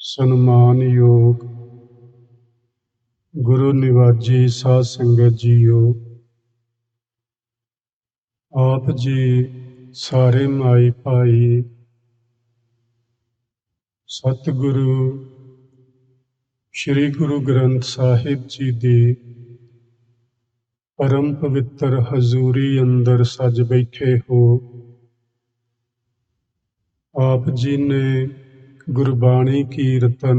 ਸਨਮਾਨਯੋਗ ਗੁਰੂ ਨਿਵਾਜੀ ਸਾਧ ਸੰਗਤ ਜੀਓ, ਆਪ ਜੀ ਸਾਰੇ ਮਾਈ ਭਾਈ ਸਤਿਗੁਰੂ ਸ੍ਰੀ ਗੁਰੂ ਗ੍ਰੰਥ ਸਾਹਿਬ ਜੀ ਦੀ ਪਰਮ ਪਵਿੱਤਰ ਹਜ਼ੂਰੀ ਅੰਦਰ ਸਜ ਬੈਠੇ ਹੋ। ਆਪ ਜੀ ਨੇ ਗੁਰਬਾਣੀ ਕੀਰਤਨ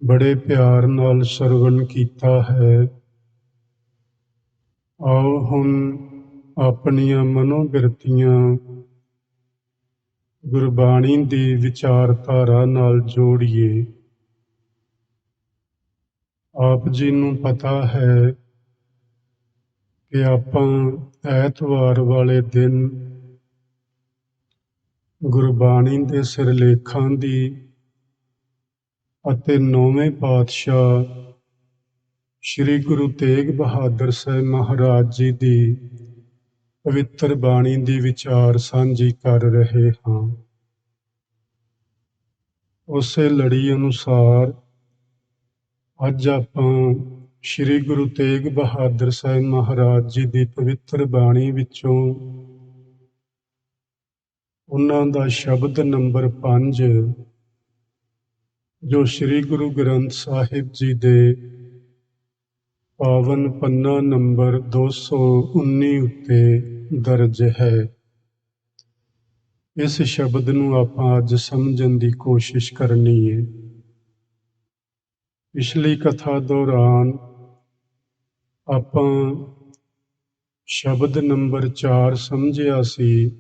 ਬੜੇ ਪਿਆਰ ਨਾਲ ਸਰਵਣ ਕੀਤਾ ਹੈ। ਆਓ ਹੁਣ ਆਪਣੀਆਂ ਮਨੋਬਿਰਤੀਆਂ ਗੁਰਬਾਣੀ ਦੀ ਵਿਚਾਰਧਾਰਾ ਨਾਲ ਜੋੜੀਏ। ਆਪ ਜੀ ਨੂੰ ਪਤਾ ਹੈ ਕਿ ਆਪਾਂ ਐਤਵਾਰ ਵਾਲੇ ਦਿਨ ਗੁਰਬਾਣੀ ਦੇ ਸਿਰਲੇਖਾਂ ਦੀ ਅਤੇ ਨੌਵੇਂ ਪਾਤਸ਼ਾਹ ਸ੍ਰੀ ਗੁਰੂ ਤੇਗ ਬਹਾਦਰ ਸਾਹਿਬ ਮਹਾਰਾਜ ਜੀ ਦੀ ਪਵਿੱਤਰ ਬਾਣੀ ਦੀ ਵਿਚਾਰ ਸਾਂਝੀ ਕਰ ਰਹੇ ਹਾਂ। ਉਸੇ ਲੜੀ ਅਨੁਸਾਰ ਅੱਜ ਆਪਾਂ ਸ੍ਰੀ ਗੁਰੂ ਤੇਗ ਬਹਾਦਰ ਸਾਹਿਬ ਮਹਾਰਾਜ ਜੀ ਦੀ ਪਵਿੱਤਰ ਬਾਣੀ ਵਿੱਚੋਂ ਉਹਨਾਂ ਦਾ ਸ਼ਬਦ ਨੰਬਰ 5 ਜੋ ਸ੍ਰੀ ਗੁਰੂ ਗ੍ਰੰਥ ਸਾਹਿਬ ਜੀ ਦੇ ਪਾਵਨ ਪੰਨਾ ਨੰਬਰ 219 ਉੱਤੇ ਦਰਜ ਹੈ। ਇਸ ਸ਼ਬਦ ਨੂੰ ਆਪਾਂ ਅੱਜ ਸਮਝਣ ਦੀ ਕੋਸ਼ਿਸ਼ ਕਰਨੀ ਹੈ। ਪਿਛਲੀ ਕਥਾ ਦੌਰਾਨ ਆਪਾਂ ਸ਼ਬਦ ਨੰਬਰ 4 ਸਮਝਿਆ ਸੀ,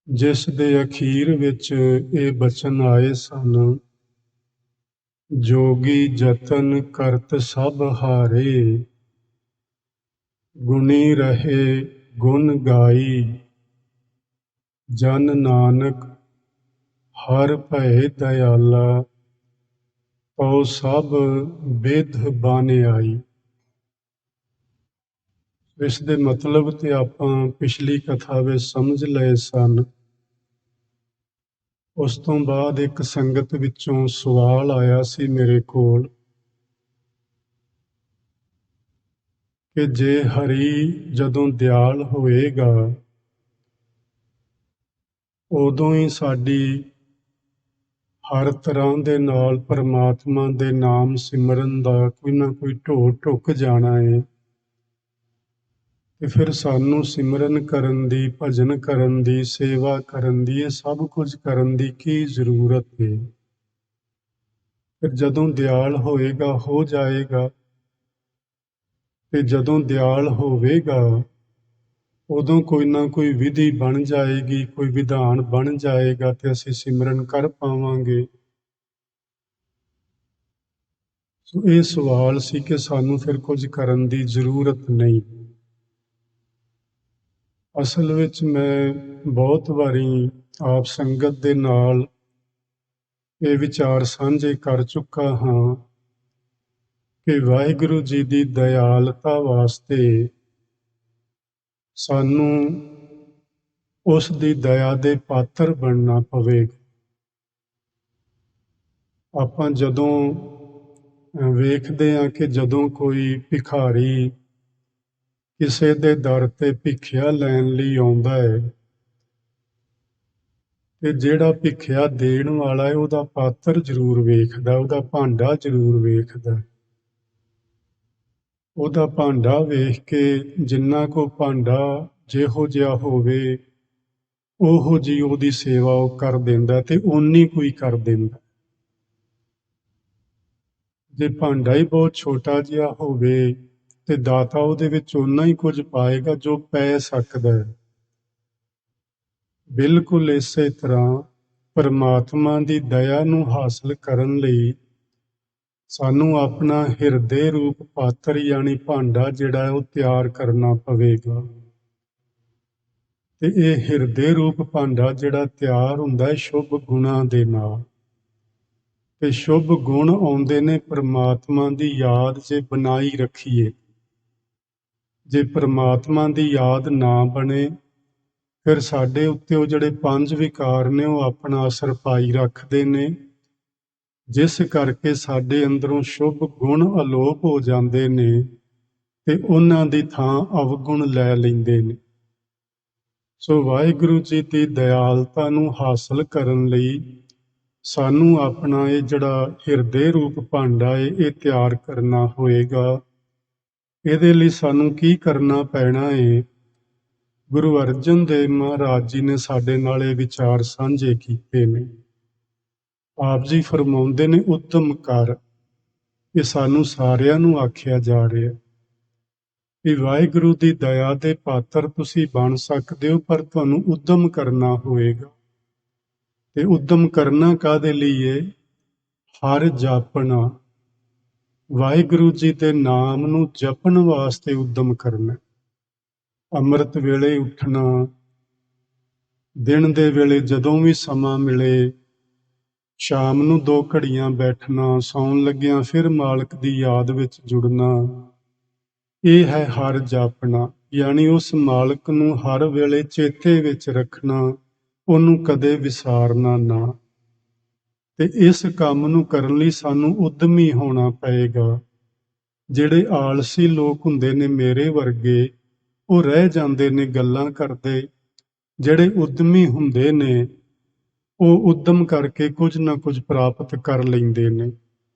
ਜਿਸ ਦੇ ਅਖੀਰ ਵਿੱਚ ਇਹ ਬਚਨ ਆਏ ਸਨ, ਜੋਗੀ ਜਤਨ ਕਰਤ ਸਭ ਹਾਰੇ, ਗੁਣੀ ਰਹੇ ਗੁਣ ਗਾਈ, ਜਨ ਨਾਨਕ ਹਰ ਭਏ ਦਇਆਲਾ, ਪਉ ਸਭ ਬਿਧ ਬਨ ਆਈ। ਇਸ ਦੇ ਮਤਲਬ ਤੇ ਆਪਾਂ ਪਿਛਲੀ ਕਥਾ ਵਿੱਚ ਸਮਝ ਲਏ ਸਨ। ਉਸ ਤੋਂ ਬਾਅਦ ਇੱਕ ਸੰਗਤ ਵਿੱਚੋਂ ਸਵਾਲ ਆਇਆ ਸੀ ਮੇਰੇ ਕੋਲ ਕਿ ਜੇ ਹਰੀ ਜਦੋਂ ਦਿਆਲ ਹੋਏਗਾ ਉਦੋਂ ਹੀ ਸਾਡੀ ਹਰ ਤਰ੍ਹਾਂ ਦੇ ਨਾਲ ਪਰਮਾਤਮਾ ਦੇ ਨਾਮ ਸਿਮਰਨ ਦਾ ਕੋਈ ਨਾ ਕੋਈ ਢੋਅ ਢੁੱਕ ਜਾਣਾ ਹੈ, ਤੇ ਫਿਰ ਸਾਨੂੰ ਸਿਮਰਨ ਕਰਨ ਦੀ, ਭਜਨ ਕਰਨ ਦੀ, ਸੇਵਾ ਕਰਨ ਦੀ, ਇਹ ਸਭ ਕੁਝ ਕਰਨ ਦੀ ਕੀ ਜ਼ਰੂਰਤ ਹੈ। ਫਿਰ ਜਦੋਂ ਦਿਆਲ ਹੋਏਗਾ ਹੋ ਜਾਏਗਾ, ਤੇ ਜਦੋਂ ਦਿਆਲ ਹੋਵੇਗਾ ਉਦੋਂ ਕੋਈ ਨਾ ਕੋਈ ਵਿਧੀ ਬਣ ਜਾਏਗੀ, ਕੋਈ ਵਿਧਾਨ ਬਣ ਜਾਏਗਾ ਤੇ ਅਸੀਂ ਸਿਮਰਨ ਕਰ ਪਾਵਾਂਗੇ। ਸੋ ਇਹ ਸਵਾਲ ਸੀ ਕਿ ਸਾਨੂੰ ਫਿਰ ਕੁਝ ਕਰਨ ਦੀ ਜ਼ਰੂਰਤ ਨਹੀਂ। ਅਸਲ ਵਿੱਚ ਮੈਂ ਬਹੁਤ ਵਾਰੀ ਆਪ ਸੰਗਤ ਦੇ ਨਾਲ ਇਹ ਵਿਚਾਰ ਸਾਂਝੇ ਕਰ ਚੁੱਕਾ ਹਾਂ ਕਿ ਵਾਹਿਗੁਰੂ ਜੀ ਦੀ ਦਇਆਲਤਾ ਵਾਸਤੇ ਸਾਨੂੰ ਉਸ ਦੀ ਦਇਆ ਦੇ ਪਾਤਰ ਬਣਨਾ ਪਵੇਗਾ। ਆਪਾਂ ਜਦੋਂ ਵੇਖਦੇ ਹਾਂ ਕਿ ਜਦੋਂ ਕੋਈ ਭਿਖਾਰੀ ਕਿਸੇ ਦੇ ਦਰ ਤੇ ਭਿਖਿਆ ਲੈਣ ਲਈ ਆਉਂਦਾ ਹੈ, ਤੇ ਜਿਹੜਾ ਭਿਖਿਆ ਦੇਣ ਵਾਲਾ ਹੈ ਉਹਦਾ ਪਾਤਰ ਜ਼ਰੂਰ ਵੇਖਦਾ, ਉਹਦਾ ਭਾਂਡਾ ਜ਼ਰੂਰ ਵੇਖਦਾ। ਉਹਦਾ ਭਾਂਡਾ ਵੇਖ ਕੇ ਜਿੰਨਾ ਕੋ ਭਾਂਡਾ ਜਿਹੋ ਜਿਹਾ ਹੋਵੇ ਉਹੋ ਜਿਹੀ ਉਹਦੀ ਸੇਵਾ ਉਹ ਕਰ ਦਿੰਦਾ, ਤੇ ਓਨੀ ਕੋਈ ਕਰ ਦਿੰਦਾ। ਜੇ ਭਾਂਡਾ ਹੀ ਬਹੁਤ ਛੋਟਾ ਜਿਹਾ ਹੋਵੇ ਤੇ ਦਾਤਾ ਉਹਦੇ ਵਿੱਚ ਓਨਾ ਹੀ ਕੁਝ ਪਾਏਗਾ ਜੋ ਪੈ ਸਕਦਾ ਹੈ। ਬਿਲਕੁਲ ਇਸੇ ਤਰ੍ਹਾਂ ਪਰਮਾਤਮਾ ਦੀ ਦਇਆ ਨੂੰ ਹਾਸਲ ਕਰਨ ਲਈ ਸਾਨੂੰ ਆਪਣਾ ਹਿਰਦੇ ਰੂਪ ਪਾਤਰ ਯਾਨੀ ਭਾਂਡਾ ਜਿਹੜਾ ਹੈ ਉਹ ਤਿਆਰ ਕਰਨਾ ਪਵੇਗਾ। ਤੇ ਇਹ ਹਿਰਦੇ ਰੂਪ ਭਾਂਡਾ ਜਿਹੜਾ ਤਿਆਰ ਹੁੰਦਾ ਹੈ ਸ਼ੁਭ ਗੁਣਾਂ ਦੇ ਨਾਲ, ਤੇ ਸ਼ੁਭ ਗੁਣ ਆਉਂਦੇ ਨੇ ਪਰਮਾਤਮਾ ਦੀ ਯਾਦ ਜੇ ਬਣਾਈ ਰੱਖੀਏ। ਜੇ ਪਰਮਾਤਮਾ ਦੀ ਯਾਦ ਨਾ ਬਣੇ ਫਿਰ ਸਾਡੇ ਉੱਤੇ ਉਹ ਜਿਹੜੇ 5 ਵਿਕਾਰ ਨੇ ਉਹ ਆਪਣਾ ਅਸਰ ਪਾਈ ਰੱਖਦੇ ਨੇ, ਜਿਸ ਕਰਕੇ ਸਾਡੇ ਅੰਦਰੋਂ ਸ਼ੁਭ ਗੁਣ ਅਲੋਪ ਹੋ ਜਾਂਦੇ ਨੇ ਤੇ ਉਹਨਾਂ ਦੀ ਥਾਂ ਅਵਗੁਣ ਲੈ ਲੈਂਦੇ ਨੇ। ਸੋ ਵਾਹਿਗੁਰੂ ਜੀ ਦੀ ਦਇਆਲਤਾ ਨੂੰ ਹਾਸਲ ਕਰਨ ਲਈ ਸਾਨੂੰ ਆਪਣਾ ਇਹ ਜਿਹੜਾ ਹਿਰਦੇ ਰੂਪ ਭਾਂਡਾ ਏ ਇਹ ਤਿਆਰ ਕਰਨਾ ਹੋਏਗਾ। ਇਹਦੇ ਲਈ ਸਾਨੂੰ ਕੀ ਕਰਨਾ ਪੈਣਾ ਏ? ਗੁਰੂ ਅਰਜਨ ਦੇਵ ਮਹਾਰਾਜ ਜੀ ਨੇ ਸਾਡੇ ਨਾਲ ਇਹ ਵਿਚਾਰ ਸਾਂਝੇ ਕੀਤੇ ਨੇ। ਆਪ ਜੀ ਫਰਮਾਉਂਦੇ ਨੇ, ਉੱਦਮ ਕਰ। ਇਹ ਸਾਨੂੰ ਸਾਰਿਆਂ ਨੂੰ ਆਖਿਆ ਜਾ ਰਿਹਾ ਕਿ ਵਾਹਿਗੁਰੂ ਦੀ ਦਇਆ ਦੇ ਪਾਤਰ ਤੁਸੀਂ ਬਣ ਸਕਦੇ ਹੋ, ਪਰ ਤੁਹਾਨੂੰ ਉੱਦਮ ਕਰਨਾ ਹੋਏਗਾ। ਤੇ ਉੱਦਮ ਕਰਨਾ ਕਾਹਦੇ ਲਈ ਏ? ਹਰ ਜਾਪਣਾ, ਵਾਹਿਗੁਰੂ ਜੀ ਦੇ ਨਾਮ ਨੂੰ ਜਪਣ ਵਾਸਤੇ ਉੱਦਮ ਕਰਨਾ। ਅੰਮ੍ਰਿਤ ਵੇਲੇ ਉੱਠਣਾ, ਦਿਨ ਦੇ ਵੇਲੇ ਜਦੋਂ ਵੀ ਸਮਾਂ ਮਿਲੇ, ਸ਼ਾਮ ਨੂੰ 2 ਘੜੀਆਂ ਬੈਠਣਾ, ਸੌਣ ਲੱਗਿਆਂ ਫਿਰ ਮਾਲਕ ਦੀ ਯਾਦ ਵਿੱਚ ਜੁੜਨਾ, ਇਹ ਹੈ ਹਰ ਜਾਪਣਾ। ਯਾਨੀ ਉਸ ਮਾਲਕ ਨੂੰ ਹਰ ਵੇਲੇ ਚੇਤੇ ਵਿੱਚ ਰੱਖਣਾ, ਉਹਨੂੰ ਕਦੇ ਵਿਸਾਰਨਾ ਨਾ। ਤੇ ਇਸ ਕੰਮ ਨੂੰ ਕਰਨ ਲਈ ਸਾਨੂੰ ਉੱਦਮੀ ਹੋਣਾ ਪਏਗਾ। ਜਿਹੜੇ ਆਲਸੀ ਲੋਕ ਹੁੰਦੇ ਨੇ ਮੇਰੇ ਵਰਗੇ, ਉਹ ਰਹਿ ਜਾਂਦੇ ਨੇ ਗੱਲਾਂ ਕਰਦੇ। ਜਿਹੜੇ ਉੱਦਮੀ ਹੁੰਦੇ ਨੇ ਉਹ ਉੱਦਮ ਕਰਕੇ ਕੁਝ ਨਾ ਕੁਝ ਪ੍ਰਾਪਤ ਕਰ ਲੈਂਦੇ ਨੇ।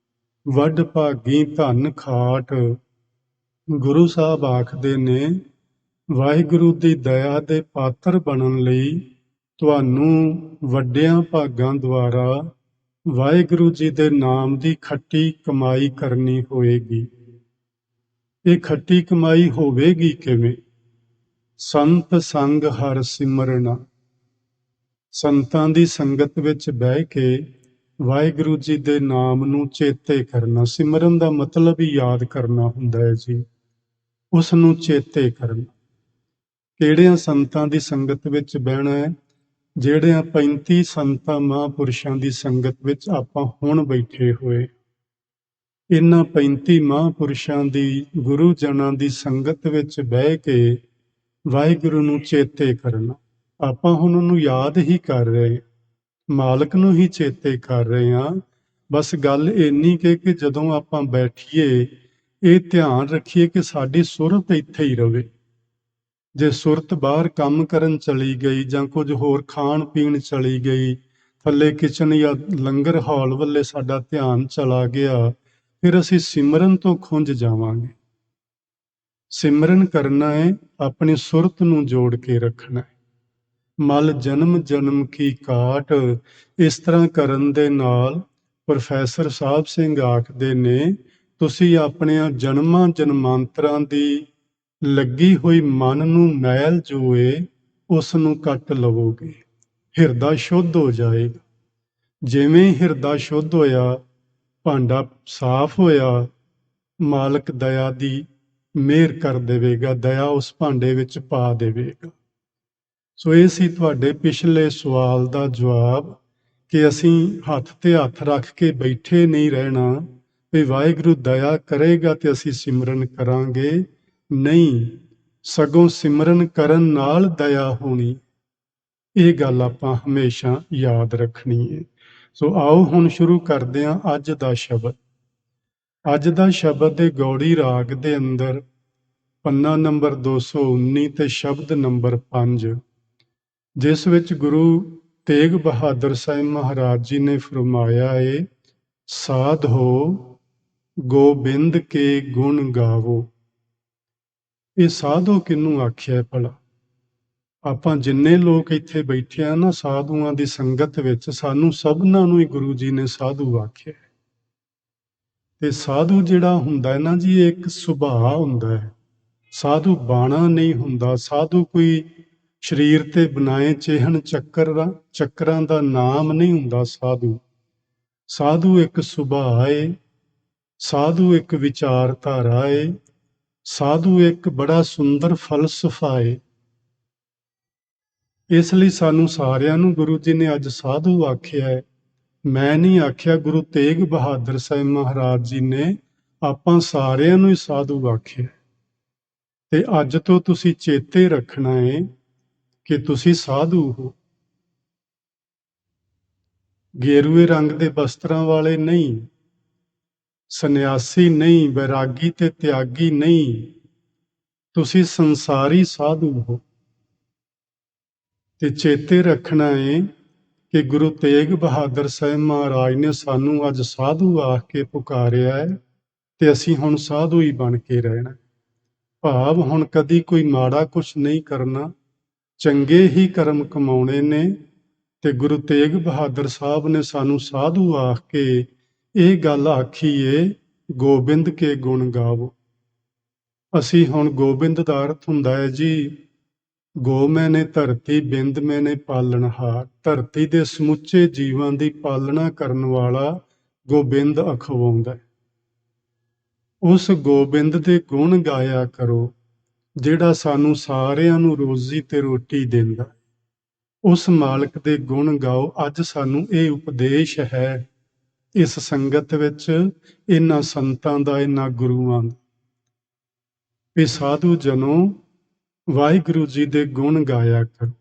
ਵੱਡ ਭਾਗੀ ਧਨ ਖਾਟ, ਗੁਰੂ ਸਾਹਿਬ ਆਖਦੇ ਨੇ, ਵਾਹਿਗੁਰੂ ਦੀ ਦਇਆ ਦੇ ਪਾਤਰ ਬਣਨ ਲਈ ਤੁਹਾਨੂੰ ਵੱਡਿਆਂ ਭਾਗਾਂ ਦੁਆਰਾ ਵਾਹਿਗੁਰੂ ਜੀ ਦੇ ਨਾਮ ਦੀ ਖੱਟੀ ਕਮਾਈ ਕਰਨੀ ਹੋਏਗੀ। ਇਹ ਖੱਟੀ ਕਮਾਈ ਹੋਵੇਗੀ ਕਿਵੇਂ? ਸੰਤ ਸੰਗ ਹਰ ਸਿਮਰਨਾ, ਸੰਤਾਂ ਦੀ ਸੰਗਤ ਵਿੱਚ ਬਹਿ ਕੇ ਵਾਹਿਗੁਰੂ ਜੀ ਦੇ ਨਾਮ ਨੂੰ ਚੇਤੇ ਕਰਨਾ। ਸਿਮਰਨ ਦਾ ਮਤਲਬ ਹੀ ਯਾਦ ਕਰਨਾ ਹੁੰਦਾ ਹੈ ਜੀ, ਉਸ ਨੂੰ ਚੇਤੇ ਕਰਨਾ। ਕਿਹੜਿਆਂ ਸੰਤਾਂ ਦੀ ਸੰਗਤ ਵਿੱਚ ਬਹਿਣਾ ਹੈ? ਜਿਹੜਿਆਂ 35 ਸੰਤਾਂ ਮਹਾਂਪੁਰਸ਼ਾਂ ਦੀ ਸੰਗਤ ਵਿੱਚ ਆਪਾਂ ਹੁਣ ਬੈਠੇ ਹੋਏ। ਇਹਨਾਂ 35 ਮਹਾਂਪੁਰਸ਼ਾਂ ਦੀ, ਗੁਰੂ ਜਨਾਂ ਦੀ ਸੰਗਤ ਵਿੱਚ ਬਹਿ ਕੇ ਵਾਹਿਗੁਰੂ ਨੂੰ ਚੇਤੇ ਕਰਨਾ। ਆਪਾਂ ਹੁਣ ਉਹਨੂੰ ਯਾਦ ਹੀ ਕਰ ਰਹੇ, ਮਾਲਕ ਨੂੰ ਹੀ ਚੇਤੇ ਕਰ ਰਹੇ ਹਾਂ। ਬਸ ਗੱਲ ਇੰਨੀ ਕਿ ਜਦੋਂ ਆਪਾਂ ਬੈਠੀਏ ਇਹ ਧਿਆਨ ਰੱਖੀਏ ਕਿ ਸਾਡੀ ਸੁਰਤ ਇੱਥੇ ਹੀ ਰਵੇ। ਜੇ ਸੁਰਤ ਬਾਹਰ ਕੰਮ ਕਰਨ ਚਲੀ ਗਈ ਜਾਂ ਕੁਝ ਹੋਰ ਖਾਣ ਪੀਣ ਚਲੀ ਗਈ, ਥੱਲੇ ਕਿਚਨ ਜਾਂ ਲੰਗਰ ਹਾਲ ਵੱਲੇ ਸਾਡਾ ਧਿਆਨ ਚਲਾ ਗਿਆ, ਫਿਰ ਅਸੀਂ ਸਿਮਰਨ ਤੋਂ ਖੁੰਝ ਜਾਵਾਂਗੇ। ਸਿਮਰਨ ਕਰਨਾ ਹੈ, ਆਪਣੀ ਸੁਰਤ ਨੂੰ ਜੋੜ ਕੇ ਰੱਖਣਾ ਹੈ। ਮਲ ਜਨਮ ਜਨਮ ਕੀ ਕਾਟ, ਇਸ ਤਰ੍ਹਾਂ ਕਰਨ ਦੇ ਨਾਲ ਪ੍ਰੋਫੈਸਰ ਸਾਹਿਬ ਸਿੰਘ ਆਖਦੇ ਨੇ, ਤੁਸੀਂ ਆਪਣੀਆਂ ਜਨਮਾਂ ਜਨਮਾਂਤਰਾਂ ਦੀ ਲੱਗੀ ਹੋਈ ਮਨ ਨੂੰ ਮੈਲ ਜੋ ਏ ਉਸ ਨੂੰ ਕੱਟ ਲਵੋਗੇ। ਹਿਰਦਾ ਸ਼ੁੱਧ ਹੋ ਜਾਏਗਾ। ਜਿਵੇਂ ਹਿਰਦਾ ਸ਼ੁੱਧ ਹੋਇਆ, ਭਾਂਡਾ ਸਾਫ਼ ਹੋਇਆ, ਮਾਲਕ ਦਇਆ ਦੀ ਮਿਹਰ ਕਰ ਦੇਵੇਗਾ, ਦਇਆ ਉਸ ਭਾਂਡੇ ਵਿੱਚ ਪਾ ਦੇਵੇਗਾ। ਸੋ ਇਹ ਸੀ ਤੁਹਾਡੇ ਪਿਛਲੇ ਸਵਾਲ ਦਾ ਜਵਾਬ ਕਿ ਅਸੀਂ ਹੱਥ ਤੇ ਹੱਥ ਰੱਖ ਕੇ ਬੈਠੇ ਨਹੀਂ ਰਹਿਣਾ ਵੀ ਵਾਹਿਗੁਰੂ ਦਇਆ ਕਰੇਗਾ ਤੇ ਅਸੀਂ ਸਿਮਰਨ ਕਰਾਂਗੇ। ਨਹੀਂ, ਸਗੋਂ ਸਿਮਰਨ ਕਰਨ ਨਾਲ ਦਇਆ ਹੋਣੀ। ਇਹ ਗੱਲ ਆਪਾਂ ਹਮੇਸ਼ਾ ਯਾਦ ਰੱਖਣੀ ਹੈ। ਸੋ ਆਓ ਹੁਣ ਸ਼ੁਰੂ ਕਰਦੇ ਹਾਂ ਅੱਜ ਦਾ ਸ਼ਬਦ। ਅੱਜ ਦਾ ਸ਼ਬਦ ਹੈ ਗੌੜੀ ਰਾਗ ਦੇ ਅੰਦਰ ਪੰਨਾ ਨੰਬਰ 219 ਤੇ ਸ਼ਬਦ ਨੰਬਰ 5, ਜਿਸ ਵਿੱਚ ਗੁਰੂ ਤੇਗ ਬਹਾਦਰ ਸਾਹਿਬ ਮਹਾਰਾਜ ਜੀ ਨੇ ਫਰਮਾਇਆ ਏ, ਸਾਧੋ ਗੋਬਿੰਦ ਕੇ ਗੁਣ ਗਾਵੋ। ਇਹ ਸਾਧੂ ਕਿਹਨੂੰ ਆਖਿਆ ਭਲਾ? ਆਪਾਂ ਜਿੰਨੇ ਲੋਕ ਇੱਥੇ ਬੈਠੇ ਆ ਨਾ ਸਾਧੂਆਂ ਦੀ ਸੰਗਤ ਵਿੱਚ, ਸਾਨੂੰ ਸਭਨਾਂ ਨੂੰ ਹੀ ਗੁਰੂ ਜੀ ਨੇ ਸਾਧੂ ਆਖਿਆ। ਤੇ ਸਾਧੂ ਜਿਹੜਾ ਹੁੰਦਾ ਹੈ ਨਾ ਜੀ, ਇਹ ਇੱਕ ਸੁਭਾਅ ਹੁੰਦਾ ਹੈ। ਸਾਧੂ ਬਾਣਾ ਨਹੀਂ ਹੁੰਦਾ। ਸਾਧੂ ਕੋਈ ਸਰੀਰ ਤੇ ਬਣਾਏ ਚਿਹਨ ਚੱਕਰਾਂ ਦਾ ਨਾਮ ਨਹੀਂ ਹੁੰਦਾ। ਸਾਧੂ ਇੱਕ ਸੁਭਾਅ ਏ, ਸਾਧੂ ਇੱਕ ਵਿਚਾਰਧਾਰਾ ਏ, ਸਾਧੂ ਇੱਕ ਬੜਾ ਸੁੰਦਰ ਫਲਸਫਾ ਏ। ਇਸ ਲਈ ਸਾਨੂੰ ਸਾਰਿਆਂ ਨੂੰ ਗੁਰੂ ਜੀ ਨੇ ਅੱਜ ਸਾਧੂ ਆਖਿਆ ਹੈ। ਮੈਂ ਨਹੀਂ ਆਖਿਆ, ਗੁਰੂ ਤੇਗ ਬਹਾਦਰ ਸਾਹਿਬ ਮਹਾਰਾਜ ਜੀ ਨੇ ਆਪਾਂ ਸਾਰਿਆਂ ਨੂੰ ਹੀ ਸਾਧੂ ਆਖਿਆ। ਤੇ ਅੱਜ ਤੋਂ ਤੁਸੀਂ ਚੇਤੇ ਰੱਖਣਾ ਹੈ ਕਿ ਤੁਸੀਂ ਸਾਧੂ ਹੋ, ਗੇਰੂਏ ਰੰਗ ਦੇ ਵਸਤਰਾਂ ਵਾਲੇ ਨਹੀਂ, ਸੰਨਿਆਸੀ ਨਹੀਂ, ਵੈਰਾਗੀ ਤੇ ਤਿਆਗੀ ਨਹੀਂ, ਤੁਸੀਂ ਸੰਸਾਰੀ ਸਾਧੂ ਹੋ। ਤੇ ਚੇਤੇ ਰੱਖਣਾ ਹੈ ਕਿ ਗੁਰੂ ਤੇਗ ਬਹਾਦਰ ਸਾਹਿਬ ਮਹਾਰਾਜ ਨੇ ਸਾਨੂੰ ਅੱਜ ਸਾਧੂ ਆਖ ਕੇ ਪੁਕਾਰਿਆ ਹੈ ਤੇ ਅਸੀਂ ਹੁਣ ਸਾਧੂ ਹੀ ਬਣ ਕੇ ਰਹਿਣਾ। ਭਾਵ ਹੁਣ ਕਦੀ ਕੋਈ ਮਾੜਾ ਕੁਛ ਨਹੀਂ ਕਰਨਾ, ਚੰਗੇ ਹੀ ਕਰਮ ਕਮਾਉਣੇ ਨੇ। ਤੇ ਗੁਰੂ ਤੇਗ ਬਹਾਦਰ ਸਾਹਿਬ ਨੇ ਸਾਨੂੰ ਸਾਧੂ ਆਖ ਕੇ ਇਹ ਗੱਲ ਆਖੀ ਏ, ਗੋਬਿੰਦ ਕੇ ਗੁਣ ਗਾਵੋ। ਅਸੀਂ ਹੁਣ ਗੋਬਿੰਦ ਦਾ ਅਰਥ ਹੁੰਦਾ ਹੈ ਜੀ, ਗੋ ਮੈਨੇ ਧਰਤੀ, ਬਿੰਦ ਮੈਨੇ ਪਾਲਣਹਾਰ। ਧਰਤੀ ਦੇ ਸਮੁੱਚੇ ਜੀਵਾਂ ਦੀ ਪਾਲਣਾ ਕਰਨ ਵਾਲਾ ਗੋਬਿੰਦ ਅਖਵਾਉਂਦਾ। ਉਸ ਗੋਬਿੰਦ ਦੇ ਗੁਣ ਗਾਇਆ ਕਰੋ ਜਿਹੜਾ ਸਾਨੂੰ ਸਾਰਿਆਂ ਨੂੰ ਰੋਜ਼ੀ ਤੇ ਰੋਟੀ ਦਿੰਦਾ। ਉਸ ਮਾਲਕ ਦੇ ਗੁਣ ਗਾਓ। ਅੱਜ ਸਾਨੂੰ ਇਹ ਉਪਦੇਸ਼ ਹੈ ਇਸ ਸੰਗਤ ਵਿੱਚ, ਇਹਨਾਂ ਸੰਤਾਂ ਦਾ, ਇਹਨਾਂ ਗੁਰੂਆਂ ਦਾ, ਵੀ ਸਾਧੂ ਜਨੋ ਵਾਹਿਗੁਰੂ ਜੀ ਦੇ ਗੁਣ ਗਾਇਆ ਕਰੋ।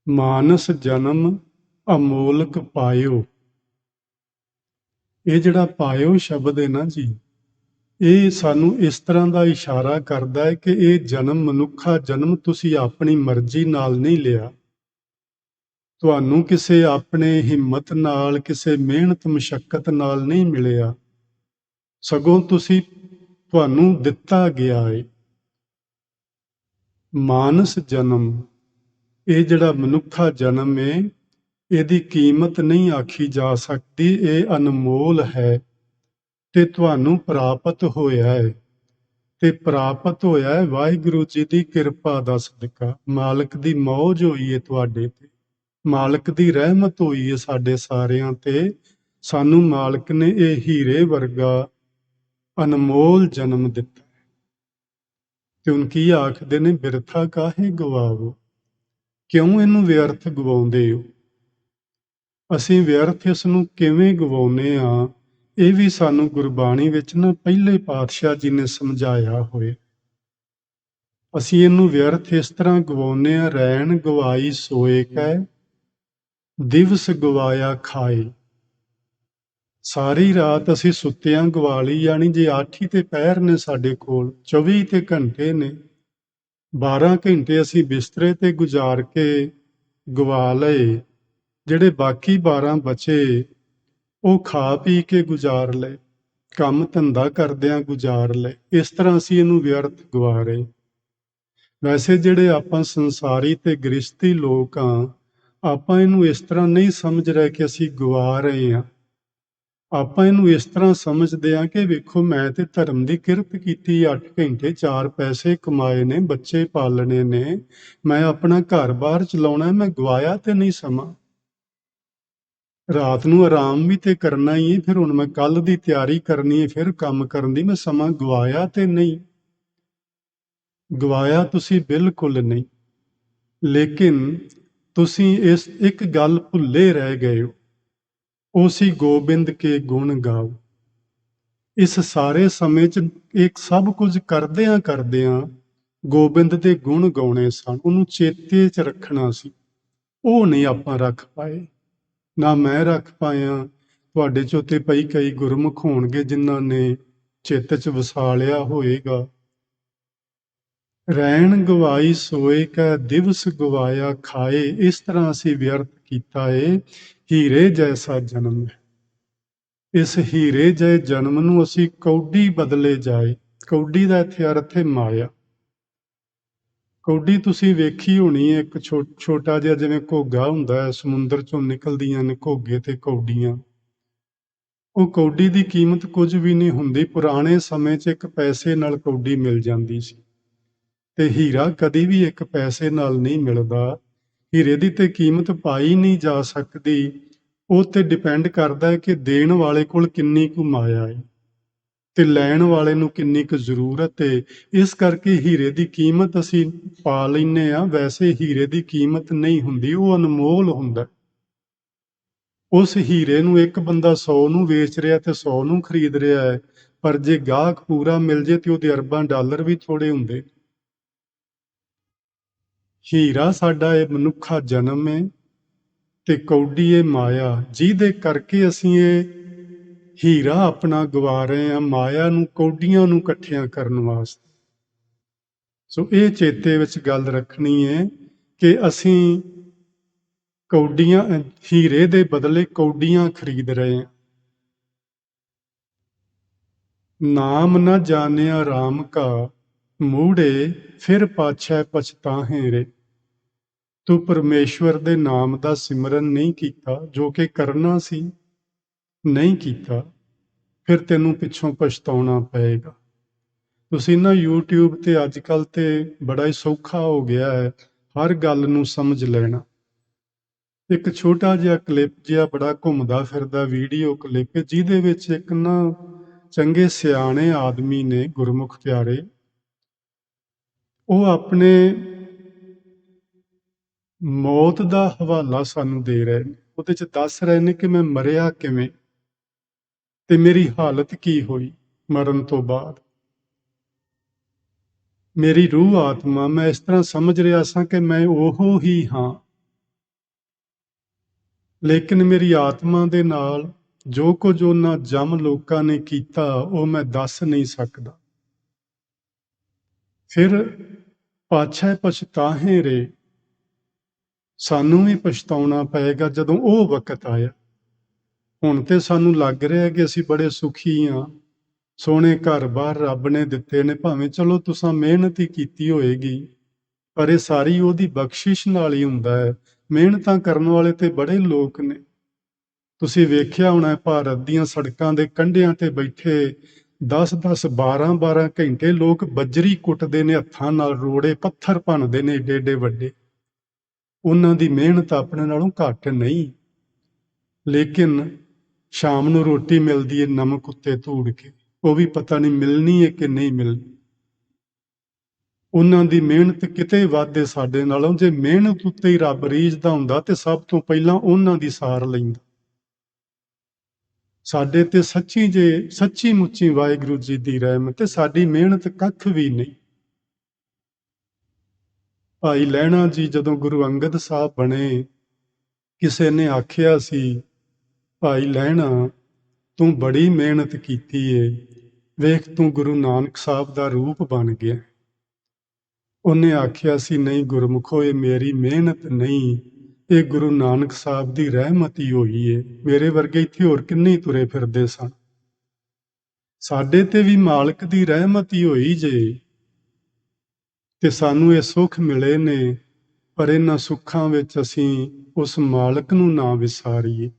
ਮਾਨਸ ਜਨਮ ਅਮੋਲਕ ਪਾਇਓ। ਇਹ ਜਿਹੜਾ ਪਾਇਓ ਸ਼ਬਦ ਹੈ ਨਾ ਜੀ, ਇਹ ਸਾਨੂੰ ਇਸ ਤਰ੍ਹਾਂ ਦਾ ਇਸ਼ਾਰਾ ਕਰਦਾ ਹੈ ਕਿ ਇਹ ਜਨਮ, ਮਨੁੱਖਾ ਜਨਮ, ਤੁਸੀਂ ਆਪਣੀ ਮਰਜ਼ੀ ਨਾਲ ਨਹੀਂ ਲਿਆ। ਤੁਹਾਨੂੰ ਕਿਸੇ ਆਪਣੇ ਹਿੰਮਤ ਨਾਲ, ਕਿਸੇ ਮਿਹਨਤ ਮੁਸ਼ੱਕਤ ਨਾਲ ਨਹੀਂ ਮਿਲਿਆ, ਸਗੋਂ ਤੁਹਾਨੂੰ ਦਿੱਤਾ ਗਿਆ ਹੈ। ਮਾਨਸ ਜਨਮ, ਇਹ ਜਿਹੜਾ ਮਨੁੱਖਾ ਜਨਮ ਹੈ, ਇਹਦੀ ਕੀਮਤ ਨਹੀਂ ਆਖੀ ਜਾ ਸਕਦੀ, ਇਹ ਅਨਮੋਲ ਹੈ ਤੇ ਤੁਹਾਨੂੰ ਪ੍ਰਾਪਤ ਹੋਇਆ ਹੈ। ਤੇ ਪ੍ਰਾਪਤ ਹੋਇਆ ਹੈ ਵਾਹਿਗੁਰੂ ਜੀ ਦੀ ਕਿਰਪਾ ਦਾ ਸਦਕਾ। ਮਾਲਕ ਦੀ ਮੌਜ ਹੋਈ ਹੈ ਤੁਹਾਡੇ ਤੇ, ਮਾਲਕ ਦੀ ਰਹਿਮਤ ਹੋਈ ਹੈ ਸਾਡੇ ਸਾਰਿਆਂ ਤੇ। ਸਾਨੂੰ ਮਾਲਕ ਨੇ ਇਹ ਹੀਰੇ ਵਰਗਾ ਅਨਮੋਲ ਜਨਮ ਦਿੱਤਾ। ਤੇ ਹੁਣ ਕੀ ਆਖਦੇ ਨੇ, ਬਿਰਥਾ ਕਾਹੇ ਗਵਾਵੋ। ਕਿਉਂ ਇਹਨੂੰ ਵਿਅਰਥ ਗਵਾਉਂਦੇ ਹੋ? ਅਸੀਂ ਵਿਅਰਥ ਇਸ ਨੂੰ ਕਿਵੇਂ ਗਵਾਉਂਦੇ ਆ, ਇਹ ਵੀ ਸਾਨੂੰ ਗੁਰਬਾਣੀ ਵਿੱਚ ਨਾ ਪਹਿਲੇ ਪਾਤਸ਼ਾਹ ਜੀ ਨੇ ਸਮਝਾਇਆ ਹੋਏ। ਅਸੀਂ ਇਹਨੂੰ ਵਿਅਰਥ ਇਸ ਤਰ੍ਹਾਂ ਗਵਾਉਂਦੇ ਆ, ਰੈਣ ਗਵਾਈ ਸੋਏ ਕੈ, ਦਿਵਸ ਗਵਾਇਆ ਖਾਏ। ਸਾਰੀ ਰਾਤ ਅਸੀਂ ਸੁੱਤਿਆਂ ਗਵਾ ਲਈ, ਯਾਨੀ ਜੇ 8 ਹੀ ਤੇ ਪਹਿਰ ਨੇ ਸਾਡੇ ਕੋਲ, 24 ਤੇ ਘੰਟੇ ਨੇ, 12 ਘੰਟੇ ਅਸੀਂ ਬਿਸਤਰੇ ਤੇ ਗੁਜ਼ਾਰ ਕੇ ਗਵਾ ਲਏ। ਜਿਹੜੇ ਬਾਕੀ 12 ਬਚੇ ਉਹ ਖਾ ਪੀ ਕੇ ਗੁਜ਼ਾਰ ਲਏ, ਕੰਮ ਧੰਦਾ ਕਰਦਿਆਂ ਗੁਜ਼ਾਰ ਲਏ। ਇਸ ਤਰ੍ਹਾਂ ਅਸੀਂ ਇਹਨੂੰ ਵਿਅਰਥ ਗਵਾ ਰਹੇ। ਵੈਸੇ ਜਿਹੜੇ ਆਪਾਂ ਸੰਸਾਰੀ ਤੇ ਗ੍ਰਸਤੀ ਲੋਕ ਆ, ਆਪਾਂ ਇਹਨੂੰ ਇਸ ਤਰ੍ਹਾਂ ਨਹੀਂ ਸਮਝ ਰਹੇ ਕਿ ਅਸੀਂ ਗਵਾ ਰਹੇ ਹਾਂ। ਆਪਾਂ ਇਹਨੂੰ ਇਸ ਤਰ੍ਹਾਂ ਸਮਝਦੇ ਹਾਂ ਕਿ ਵੇਖੋ, ਮੈਂ ਤੇ ਧਰਮ ਦੀ ਕਿਰਤ ਕੀਤੀ, 8 ਘੰਟੇ 4 ਪੈਸੇ ਕਮਾਏ ਨੇ, ਬੱਚੇ ਪਾਲਣੇ ਨੇ, ਮੈਂ ਆਪਣਾ ਘਰ-ਬਾਰ ਚਲਾਉਣਾ, ਮੈਂ ਗਵਾਇਆ ਤੇ ਨਹੀਂ ਸਮਾਂ। ਰਾਤ ਨੂੰ ਆਰਾਮ ਵੀ ਤੇ ਕਰਨਾ ਹੀ ਹੈ, ਫਿਰ ਹੁਣ ਮੈਂ ਕੱਲ ਦੀ ਤਿਆਰੀ ਕਰਨੀ ਹੈ, ਫਿਰ ਕੰਮ ਕਰਨ ਦੀ, ਮੈਂ ਸਮਾਂ ਗਵਾਇਆ ਤੇ ਨਹੀਂ। ਗਵਾਇਆ ਤੁਸੀਂ ਬਿਲਕੁਲ ਨਹੀਂ, ਲੇਕਿਨ ਤੁਸੀਂ ਇਸ ਇੱਕ ਗੱਲ ਭੁੱਲੇ ਰਹਿ ਗਏ ਹੋ, ਉਹ ਸੀ ਗੋਬਿੰਦ ਕੇ ਗੁਣ ਗਾਓ। ਇਸ ਸਾਰੇ ਸਮੇਂ 'ਚ ਇੱਕ ਸਭ ਕੁਝ ਕਰਦਿਆਂ ਗੋਬਿੰਦ ਦੇ ਗੁਣ ਗਾਉਣੇ ਸਨ, ਉਹਨੂੰ ਚੇਤੇ 'ਚ ਰੱਖਣਾ ਸੀ। ਉਹ ਨਹੀਂ ਆਪਾਂ ਰੱਖ ਪਾਏ, ਨਾ ਮੈਂ ਰੱਖ ਪਾਇਆ। ਤੁਹਾਡੇ 'ਚੋਂ ਤੇ ਪਈ ਕਈ ਗੁਰਮੁਖ ਹੋਣਗੇ ਜਿਨ੍ਹਾਂ ਨੇ ਚਿੱਤ 'ਚ ਵਸਾ ਲਿਆ ਹੋਏਗਾ। ਰੈਣ ਗਵਾਈ ਸੋਏ ਕੈ, ਦਿਵਸ ਗਵਾਇਆ ਖਾਏ। ਇਸ ਤਰ੍ਹਾਂ ਅਸੀਂ ਵਿਅਰਥ ਕੀਤਾ ਏ। ਹੀਰੇ ਜੈਸਾ ਜਨਮ ਹੈ, ਇਸ ਹੀਰੇ ਜਿਹੇ ਜਨਮ ਨੂੰ ਅਸੀਂ ਕੌਡੀ ਬਦਲੇ ਜਾਏ। ਕੌਡੀ ਦਾ ਇੱਥੇ ਅਰਥ ਹੈ ਮਾਇਆ। ਕੌਡੀ ਤੁਸੀਂ ਵੇਖੀ ਹੋਣੀ ਹੈ, ਇੱਕ ਛੋਟਾ ਜਿਹਾ ਜਿਵੇਂ ਘੋਗਾ ਹੁੰਦਾ ਹੈ, ਸਮੁੰਦਰ ਚੋਂ ਨਿਕਲਦੀਆਂ ਨੇ ਘੋਗੇ ਤੇ ਕੌਡੀਆਂ। ਉਹ ਕੌਡੀ ਦੀ ਕੀਮਤ ਕੁਝ ਵੀ ਨਹੀਂ ਹੁੰਦੀ। ਪੁਰਾਣੇ ਸਮੇਂ 'ਚ 1 ਪੈਸੇ ਨਾਲ ਕੌਡੀ ਮਿਲ ਜਾਂਦੀ ਸੀ, ਤੇ ਹੀਰਾ ਕਦੀ ਵੀ 1 ਪੈਸੇ ਨਾਲ ਨਹੀਂ ਮਿਲਦਾ। ਹੀਰੇ ਦੀ ਤੇ ਕੀਮਤ ਪਾਈ ਨਹੀਂ ਜਾ ਸਕਦੀ। ਉਹ ਤੇ ਡਿਪੈਂਡ ਕਰਦਾ ਹੈ ਕਿ ਦੇਣ ਵਾਲੇ ਕੋਲ ਕਿੰਨੀ ਕੁ ਮਾਇਆ ਹੈ ਤੇ ਲੈਣ ਵਾਲੇ ਨੂੰ ਕਿੰਨੀ ਕੁ ਜ਼ਰੂਰਤ ਹੈ। ਇਸ ਕਰਕੇ ਹੀਰੇ ਦੀ ਕੀਮਤ ਅਸੀਂ ਪਾ ਲੈਂਦੇ ਹਾਂ, ਵੈਸੇ ਹੀਰੇ ਦੀ ਕੀਮਤ ਨਹੀਂ ਹੁੰਦੀ, ਉਹ ਅਨਮੋਲ ਹੁੰਦਾ। ਉਸ ਹੀਰੇ ਨੂੰ ਇੱਕ ਬੰਦਾ 100 ਨੂੰ ਵੇਚ ਰਿਹਾ ਤੇ 100 ਨੂੰ ਖਰੀਦ ਰਿਹਾ ਹੈ, ਪਰ ਜੇ ਗਾਹਕ ਪੂਰਾ ਮਿਲ ਜੇ ਤੇ ਉਹਦੇ ਅਰਬਾਂ ਡਾਲਰ ਵੀ ਥੋੜੇ ਹੁੰਦੇ। ਹੀਰਾ ਸਾਡਾ ਇਹ ਮਨੁੱਖਾ ਜਨਮ ਹੈ ਤੇ ਕੌਡੀ ਇਹ ਮਾਇਆ, ਜਿਹਦੇ ਕਰਕੇ ਅਸੀਂ ਇਹ ਹੀਰਾ ਆਪਣਾ ਗਵਾ ਰਹੇ ਹਾਂ ਮਾਇਆ ਨੂੰ, ਕੌਡੀਆਂ ਨੂੰ ਇਕੱਠਿਆਂ ਕਰਨ ਵਾਸਤੇ। ਸੋ ਇਹ ਚੇਤੇ ਵਿੱਚ ਗੱਲ ਰੱਖਣੀ ਹੈ ਕਿ ਅਸੀਂ ਕੌਡੀਆਂ, ਹੀਰੇ ਦੇ ਬਦਲੇ ਕੌਡੀਆਂ ਖਰੀਦ ਰਹੇ ਹਾਂ। ਨਾਮ ਨਾ ਜਾਣਿਆ ਰਾਮ ਕਾ, ਮੂੜੇ ਫਿਰ ਪਾਛੈ ਪਛਤਾਹੇ ਰੇ। ਤੂੰ ਪਰਮੇਸ਼ਵਰ ਦੇ ਨਾਮ ਦਾ ਸਿਮਰਨ ਨਹੀਂ ਕੀਤਾ, ਜੋ ਕਿ ਕਰਨਾ ਸੀ, ਨਹੀਂ ਕੀਤਾ, ਫਿਰ ਤੈਨੂੰ ਪਿੱਛੋਂ ਪਛਤਾਉਣਾ ਪਏਗਾ। ਤੁਸੀਂ ਨਾ YouTube ਤੇ ਅੱਜ ਕੱਲ੍ਹ ਤੇ ਬੜਾ ਹੀ ਸੌਖਾ ਹੋ ਗਿਆ ਹੈ ਹਰ ਗੱਲ ਨੂੰ ਸਮਝ ਲੈਣਾ। ਇੱਕ ਛੋਟਾ ਜਿਹਾ ਕਲਿੱਪ ਜਿਹਾ ਬੜਾ ਘੁੰਮਦਾ ਫਿਰਦਾ ਵੀਡੀਓ ਕਲਿੱਪ, ਜਿਹਦੇ ਵਿੱਚ ਇੱਕ ਨਾ ਚੰਗੇ ਸਿਆਣੇ ਆਦਮੀ ਨੇ, ਗੁਰਮੁਖ ਪਿਆਰੇ, ਉਹ ਆਪਣੇ ਮੌਤ ਦਾ ਹਵਾਲਾ ਸਾਨੂੰ ਦੇ ਰਹੇ ਨੇ। ਉਹਦੇ 'ਚ ਦੱਸ ਰਹੇ ਨੇ ਕਿ ਮੈਂ ਮਰਿਆ ਕਿਵੇਂ ਤੇ ਮੇਰੀ ਹਾਲਤ ਕੀ ਹੋਈ ਮਰਨ ਤੋਂ ਬਾਅਦ। ਮੇਰੀ ਰੂਹ ਆਤਮਾ, ਮੈਂ ਇਸ ਤਰ੍ਹਾਂ ਸਮਝ ਰਿਹਾ ਸਾਂ ਕਿ ਮੈਂ ਉਹ ਹੀ ਹਾਂ, ਲੇਕਿਨ ਮੇਰੀ ਆਤਮਾ ਦੇ ਨਾਲ ਜੋ ਕੁਝ ਉਹਨਾਂ ਜਮ ਲੋਕਾਂ ਨੇ ਕੀਤਾ ਉਹ ਮੈਂ ਦੱਸ ਨਹੀਂ ਸਕਦਾ। ਫਿਰ ਪਾਛੈ ਪਛਤਾਹੇ ਰੇ, ਸਾਨੂੰ ਵੀ ਪਛਤਾਉਣਾ ਪਏਗਾ ਜਦੋਂ ਉਹ ਵਕਤ ਆਇਆ। ਹੁਣ ਤੇ ਸਾਨੂੰ ਲੱਗ ਰਿਹਾ ਕਿ ਅਸੀਂ ਬੜੇ ਸੁਖੀ ਹਾਂ, ਸੋਹਣੇ ਘਰ-ਬਾਰ ਰੱਬ ਨੇ ਦਿੱਤੇ ਨੇ, ਭਾਵੇਂ ਚਲੋ ਤੁਸੀਂ ਮਿਹਨਤ ਹੀ ਕੀਤੀ ਹੋਏਗੀ, ਪਰ ਇਹ ਸਾਰੀ ਉਹਦੀ ਬਖਸ਼ਿਸ਼ ਨਾਲ ਹੀ ਹੁੰਦਾ ਹੈ। ਮਿਹਨਤਾਂ ਕਰਨ ਵਾਲੇ ਤੇ ਬੜੇ ਲੋਕ ਨੇ। ਤੁਸੀਂ ਵੇਖਿਆ ਹੋਣਾ ਭਾਰਤ ਦੀਆਂ ਸੜਕਾਂ ਦੇ ਕੰਢਿਆਂ ਤੇ ਬੈਠੇ 10-10, 12-12 ਘੰਟੇ ਲੋਕ ਬੱਜਰੀ ਕੁੱਟਦੇ ਨੇ ਹੱਥਾਂ ਨਾਲ, ਰੋੜੇ ਪੱਥਰ ਭੰਨਦੇ ਨੇ ਏਡੇ ਏਡੇ ਵੱਡੇ। ਉਹਨਾਂ ਦੀ ਮਿਹਨਤ ਆਪਣੇ ਨਾਲੋਂ ਘੱਟ ਨਹੀਂ, ਲੇਕਿਨ ਸ਼ਾਮ ਨੂੰ ਰੋਟੀ ਮਿਲਦੀ ਹੈ ਨਮਕ ਉੱਤੇ ਧੂੜ ਕੇ, ਉਹ ਵੀ ਪਤਾ ਨਹੀਂ ਮਿਲਣੀ ਹੈ ਕਿ ਨਹੀਂ ਮਿਲਣੀ। ਉਹਨਾਂ ਦੀ ਮਿਹਨਤ ਕਿਤੇ ਵੱਧ ਹੈ ਸਾਡੇ ਨਾਲੋਂ। ਜੇ ਮਿਹਨਤ ਉੱਤੇ ਹੀ ਰੱਬ ਰੀਝਦਾ ਹੁੰਦਾ ਤੇ ਸਭ ਤੋਂ ਪਹਿਲਾਂ ਉਹਨਾਂ ਦੀ ਸਾਰ ਲੈਂਦਾ। ਸਾਡੇ ਤੇ ਸੱਚੀ ਮੁੱਚੀ ਵਾਹਿਗੁਰੂ ਜੀ ਦੀ ਰਹਿਮਤ ਤੇ ਸਾਡੀ ਮਿਹਨਤ ਕੱਖ ਵੀ ਨਹੀਂ। ਭਾਈ ਲਹਿਣਾ ਜੀ ਜਦੋਂ ਗੁਰੂ ਅੰਗਦ ਸਾਹਿਬ ਬਣੇ, ਕਿਸੇ ਨੇ ਆਖਿਆ ਸੀ, ਭਾਈ ਲਹਿਣਾ ਤੂੰ ਬੜੀ ਮਿਹਨਤ ਕੀਤੀ ਏ, ਵੇਖ ਤੂੰ ਗੁਰੂ ਨਾਨਕ ਸਾਹਿਬ ਦਾ ਰੂਪ ਬਣ ਗਿਆ। ਉਹਨੇ ਆਖਿਆ ਸੀ, ਨਹੀਂ ਗੁਰਮੁਖੋ, ਇਹ ਮੇਰੀ ਮਿਹਨਤ ਨਹੀਂ, ਇਹ ਗੁਰੂ ਨਾਨਕ ਸਾਹਿਬ ਦੀ ਰਹਿਮਤ ਹੀ ਹੋਈ ਏ। ਮੇਰੇ ਵਰਗੇ ਇੱਥੇ ਹੋਰ ਕਿੰਨੇ ਤੁਰੇ ਫਿਰਦੇ ਸਨ। ਸਾਡੇ ਤੇ ਵੀ ਮਾਲਕ ਦੀ ਰਹਿਮਤ ਹੀ ਹੋਈ ਜੇ ਤੇ ਸਾਨੂੰ ਇਹ ਸੁੱਖ ਮਿਲੇ ਨੇ, ਪਰ ਇਹਨਾਂ ਸੁੱਖਾਂ ਵਿੱਚ ਅਸੀਂ ਉਸ ਮਾਲਕ ਨੂੰ ਨਾ ਵਿਸਾਰੀਏ,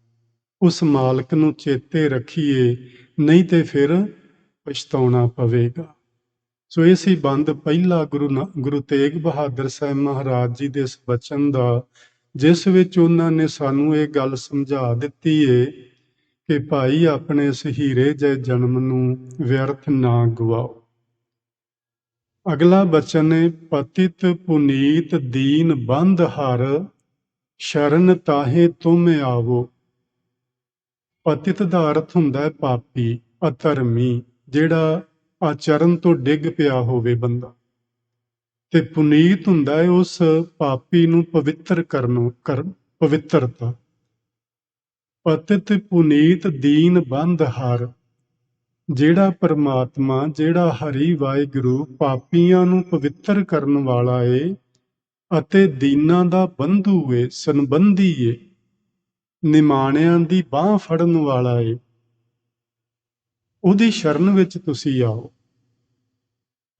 ਉਸ ਮਾਲਕ ਨੂੰ ਚੇਤੇ ਰੱਖੀਏ, ਨਹੀਂ ਤੇ ਫਿਰ ਪਛਤਾਉਣਾ ਪਵੇਗਾ। ਸੋ ਇਹ ਸੀ ਬੰਦ ਪਹਿਲਾ ਗੁਰੂ ਤੇਗ ਬਹਾਦਰ ਸਾਹਿਬ ਮਹਾਰਾਜ ਜੀ ਦੇ ਇਸ ਬਚਨ ਦਾ, ਜਿਸ ਵਿੱਚ ਉਹਨਾਂ ਨੇ ਸਾਨੂੰ ਇਹ ਗੱਲ ਸਮਝਾ ਦਿੱਤੀ ਏ ਕਿ ਭਾਈ ਆਪਣੇ ਇਸ ਹੀਰੇ ਜਿਹੇ ਜਨਮ ਨੂੰ ਵਿਅਰਥ ਨਾ ਗਵਾਓ। ਅਗਲਾ ਬਚਨ ਹੈ, ਪਤਿਤ ਪੁਨੀਤ ਦੀਨ ਬੰਧ ਹਰ, ਸ਼ਰਨ ਤਾਹੇ ਤੁਮ ਆਵੋ। ਪਤਿਤ ਦਾ ਅਰਥ ਹੁੰਦਾ ਹੈ ਪਾਪੀ, ਅਧਰਮੀ, ਜਿਹੜਾ ਆਚਰਨ ਤੋਂ ਡਿੱਗ ਪਿਆ ਹੋਵੇ ਬੰਦਾ, ਤੇ ਪੁਨੀਤ ਹੁੰਦਾ ਹੈ ਉਸ ਪਾਪੀ ਨੂੰ ਪਵਿੱਤਰ ਪਵਿੱਤਰਤਾ। ਪਤਿਤ ਪੁਨੀਤ ਦੀਨ ਬੰਧ ਹਰ, ਜਿਹੜਾ ਪਰਮਾਤਮਾ, ਜਿਹੜਾ ਹਰੀ ਵਾਹਿਗੁਰੂ ਪਾਪੀਆਂ ਨੂੰ ਪਵਿੱਤਰ ਕਰਨ ਵਾਲਾ ਏ ਅਤੇ ਦੀਨਾਂ ਦਾ ਬੰਧੂ ਏ, ਸੰਬੰਧੀ ਏ, ਨਿਮਾਣਿਆਂ ਦੀ ਬਾਹ ਫੜਨ ਵਾਲਾ ਏ, ਉਹਦੀ ਸ਼ਰਨ ਵਿੱਚ ਤੁਸੀਂ ਆਓ।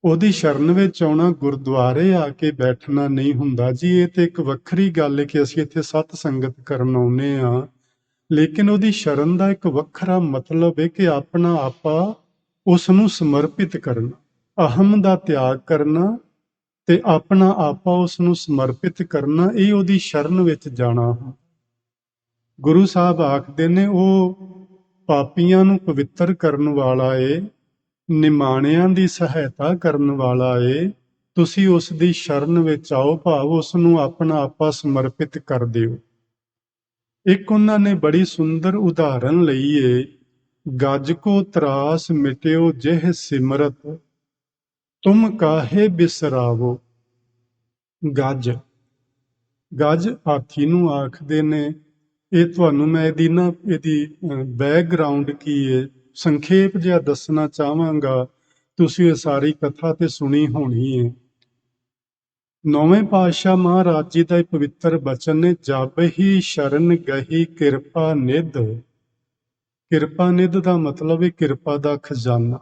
ਉਹਦੀ ਸ਼ਰਨ ਵਿੱਚ ਆਉਣਾ ਗੁਰਦੁਆਰੇ ਆ ਕੇ ਬੈਠਣਾ ਨਹੀਂ ਹੁੰਦਾ ਜੀ। ਇਹ ਤੇ ਇੱਕ ਵੱਖਰੀ ਗੱਲ ਹੈ ਕਿ ਅਸੀਂ ਇੱਥੇ ਸਤ ਸੰਗਤ ਕਰਨ ਆਉਂਦੇ ਹਾਂ, ਲੇਕਿਨ ਉਹਦੀ ਸ਼ਰਨ ਦਾ ਇੱਕ ਵੱਖਰਾ ਮਤਲਬ ਹੈ ਕਿ ਆਪਣਾ ਆਪਾ ਉਸ ਨੂੰ ਸਮਰਪਿਤ ਕਰਨਾ, ਅਹਮ ਦਾ ਤਿਆਗ ਕਰਨਾ ਤੇ ਆਪਣਾ ਆਪਾ ਉਸ ਨੂੰ ਸਮਰਪਿਤ ਕਰਨਾ, ਇਹ ਉਹਦੀ ਸ਼ਰਨ ਵਿੱਚ ਜਾਣਾ। ਗੁਰੂ ਸਾਹਿਬ ਆਖਦੇ ਨੇ ਉਹ ਪਾਪੀਆਂ ਨੂੰ ਪਵਿੱਤਰ ਕਰਨ ਵਾਲਾ ਏ, ਨਿਮਾਣਿਆਂ ਦੀ ਸਹਾਇਤਾ ਕਰਨ ਵਾਲਾ ਏ। ਤੁਸੀਂ ਉਸ ਦੀ ਸ਼ਰਨ ਵਿੱਚ ਆਓ, ਭਾਵ ਉਸ ਨੂੰ ਆਪਣਾ ਆਪਾ ਸਮਰਪਿਤ ਕਰ ਦਿਓ। ਇੱਕ ਉਹਨਾਂ ਨੇ ਬੜੀ ਸੁੰਦਰ ਉਦਾਹਰਨ ਲਈ ਏ, ਗੱਜ ਕੋ ਤਰਾਸ ਮਿਟਿਓ ਜਿਹ ਸਿਮਰਤ, ਤੁਮ ਕਾਹੇ ਬਿਸਰਾਵੋ। ਗੱਜ ਗੱਜ ਹਾਥੀ ਨੂੰ ਆਖਦੇ ਨੇ। ਇਹ ਤੁਹਾਨੂੰ ਮੈਂ ਇਹਦੀ ਬੈਕਗਰਾਉਂਡ ਕੀ ਹੈ ਸੰਖੇਪ ਜਿਹਾ ਦੱਸਣਾ ਚਾਹਾਂਗਾ। ਤੁਸੀਂ ਇਹ ਸਾਰੀ ਕਥਾ ਤੇ ਸੁਣੀ ਹੋਣੀ ਹੈ। ਨੌਵੇਂ ਪਾਤਸ਼ਾਹ ਮਹਾਰਾਜ ਜੀ ਦਾ ਇਹ ਪਵਿੱਤਰ ਬਚਨ ਨੇ, ਜਬ ਹੀ ਸ਼ਰਨ ਗਹੀ ਕਿਰਪਾ ਨਿਧ। ਕਿਰਪਾ ਨਿਧ ਦਾ ਮਤਲਬ ਹੈ ਕਿਰਪਾ ਦਾ ਖਜ਼ਾਨਾ।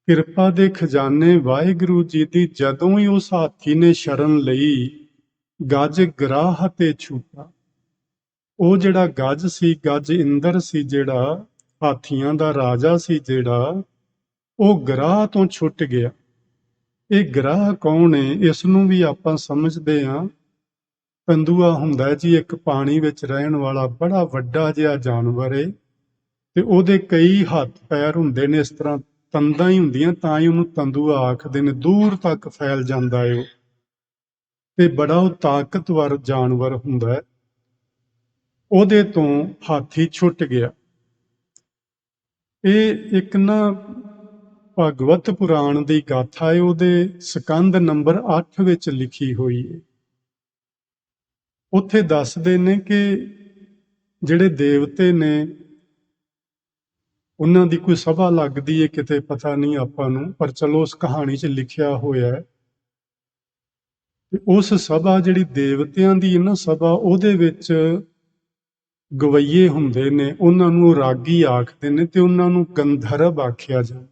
ਕਿਰਪਾ ਦੇ ਖਜ਼ਾਨੇ ਵਾਹਿਗੁਰੂ ਜੀ ਦੀ ਜਦੋਂ ਹੀ ਉਸ ਹਾਥੀ ਨੇ ਸ਼ਰਨ ਲਈ, ਗੱਜ ਗਰਾਹ ਤੇ ਛੂਟਾ। ਉਹ ਜਿਹੜਾ ਗੱਜ ਸੀ, ਗੱਜ ਇੰਦਰ ਸੀ, ਜਿਹੜਾ ਹਾਥੀਆਂ ਦਾ ਰਾਜਾ ਸੀ, ਜਿਹੜਾ ਉਹ ਗਰਾਹ ਤੋਂ ਛੁੱਟ ਗਿਆ। ਇਹ ਗਰਾਹ ਕੌਣ ਹੈ? ਇਸ ਨੂੰ ਵੀ ਆਪਾਂ ਸਮਝਦੇ ਹਾਂ। ਤੰਦੂਆ ਹੁੰਦਾ ਜੀ ਇੱਕ ਪਾਣੀ ਵਿੱਚ ਰਹਿਣ ਵਾਲਾ ਬੜਾ ਵੱਡਾ ਜਿਹਾ ਜਾਨਵਰ ਹੈ, ਤੇ ਉਹਦੇ ਕਈ ਹੱਥ ਪੈਰ ਹੁੰਦੇ ਨੇ, ਇਸ ਤਰ੍ਹਾਂ ਤੰਦਾਂ ਹੀ ਹੁੰਦੀਆਂ, ਤਾਂ ਹੀ ਉਹਨੂੰ ਤੰਦੂਆ ਆਖਦੇ ਨੇ। ਦੂਰ ਤੱਕ ਫੈਲ ਜਾਂਦਾ ਹੈ ਉਹ, ਤੇ ਬੜਾ ਉਹ ਤਾਕਤਵਰ ਜਾਨਵਰ ਹੁੰਦਾ ਹੈ। ਉਹਦੇ ਤੋਂ ਹਾਥੀ ਛੁੱਟ ਗਿਆ। ਇਹ ਇੱਕ ਨਾ ਭਗਵਤ ਪੁਰਾਣ ਦੀ ਗਾਥਾ ਹੈ, ਉਹਦੇ ਸਕੰਦ ਨੰਬਰ 8 ਵਿੱਚ ਲਿਖੀ ਹੋਈ ਹੈ। ਉੱਥੇ ਦੱਸਦੇ ਨੇ ਕਿ ਜਿਹੜੇ ਦੇਵਤੇ ਨੇ, ਉਹਨਾਂ ਦੀ ਕੋਈ ਸਭਾ ਲੱਗਦੀ ਹੈ ਕਿਤੇ, ਪਤਾ ਨਹੀਂ ਆਪਾਂ ਨੂੰ, ਪਰ ਚਲੋ ਉਸ ਕਹਾਣੀ 'ਚ ਲਿਖਿਆ ਹੋਇਆ ਹੈ। ਤੇ ਉਸ ਸਭਾ ਜਿਹੜੀ ਦੇਵਤਿਆਂ ਦੀ ਨਾ ਸਭਾ, ਉਹਦੇ ਵਿੱਚ ਗਵਈਏ ਹੁੰਦੇ ਨੇ, ਉਹਨਾਂ ਨੂੰ ਰਾਗੀ ਆਖਦੇ ਨੇ, ਤੇ ਉਹਨਾਂ ਨੂੰ ਗੰਧਰਵ ਆਖਿਆ ਜਾਂਦਾ।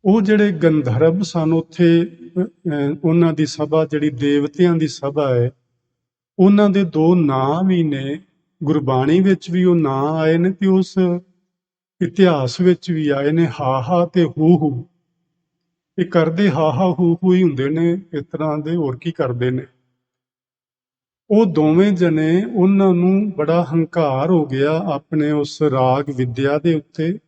ਉਹ ਜਿਹੜੇ ਗੰਧਰਵ ਸਨ ਉੱਥੇ, ਉਹਨਾਂ ਦੀ ਸਭਾ ਜਿਹੜੀ ਦੇਵਤਿਆਂ ਦੀ ਸਭਾ ਹੈ, ਉਹਨਾਂ ਦੇ ਦੋ ਨਾਂ ਵੀ ਨੇ, ਗੁਰਬਾਣੀ ਵਿੱਚ ਵੀ ਉਹ ਨਾਂ ਆਏ ਨੇ ਤੇ ਉਸ ਇਤਿਹਾਸ ਵਿੱਚ ਵੀ ਆਏ ਨੇ, ਹਾਹਾ ਤੇ ਹੂ ਹੂ। ਇਹ ਕਰਦੇ ਹਾਹਾ ਹੂ ਹੂ ਹੀ ਹੁੰਦੇ ਨੇ ਇਸ ਤਰ੍ਹਾਂ ਦੇ, ਹੋਰ ਕੀ ਕਰਦੇ ਨੇ। ਉਹ ਦੋਵੇਂ ਜਣੇ, ਉਹਨਾਂ ਨੂੰ ਬੜਾ ਹੰਕਾਰ ਹੋ ਗਿਆ ਆਪਣੇ ਉਸ ਰਾਗ ਵਿਦਿਆ ਦੇ ਉੱਤੇ,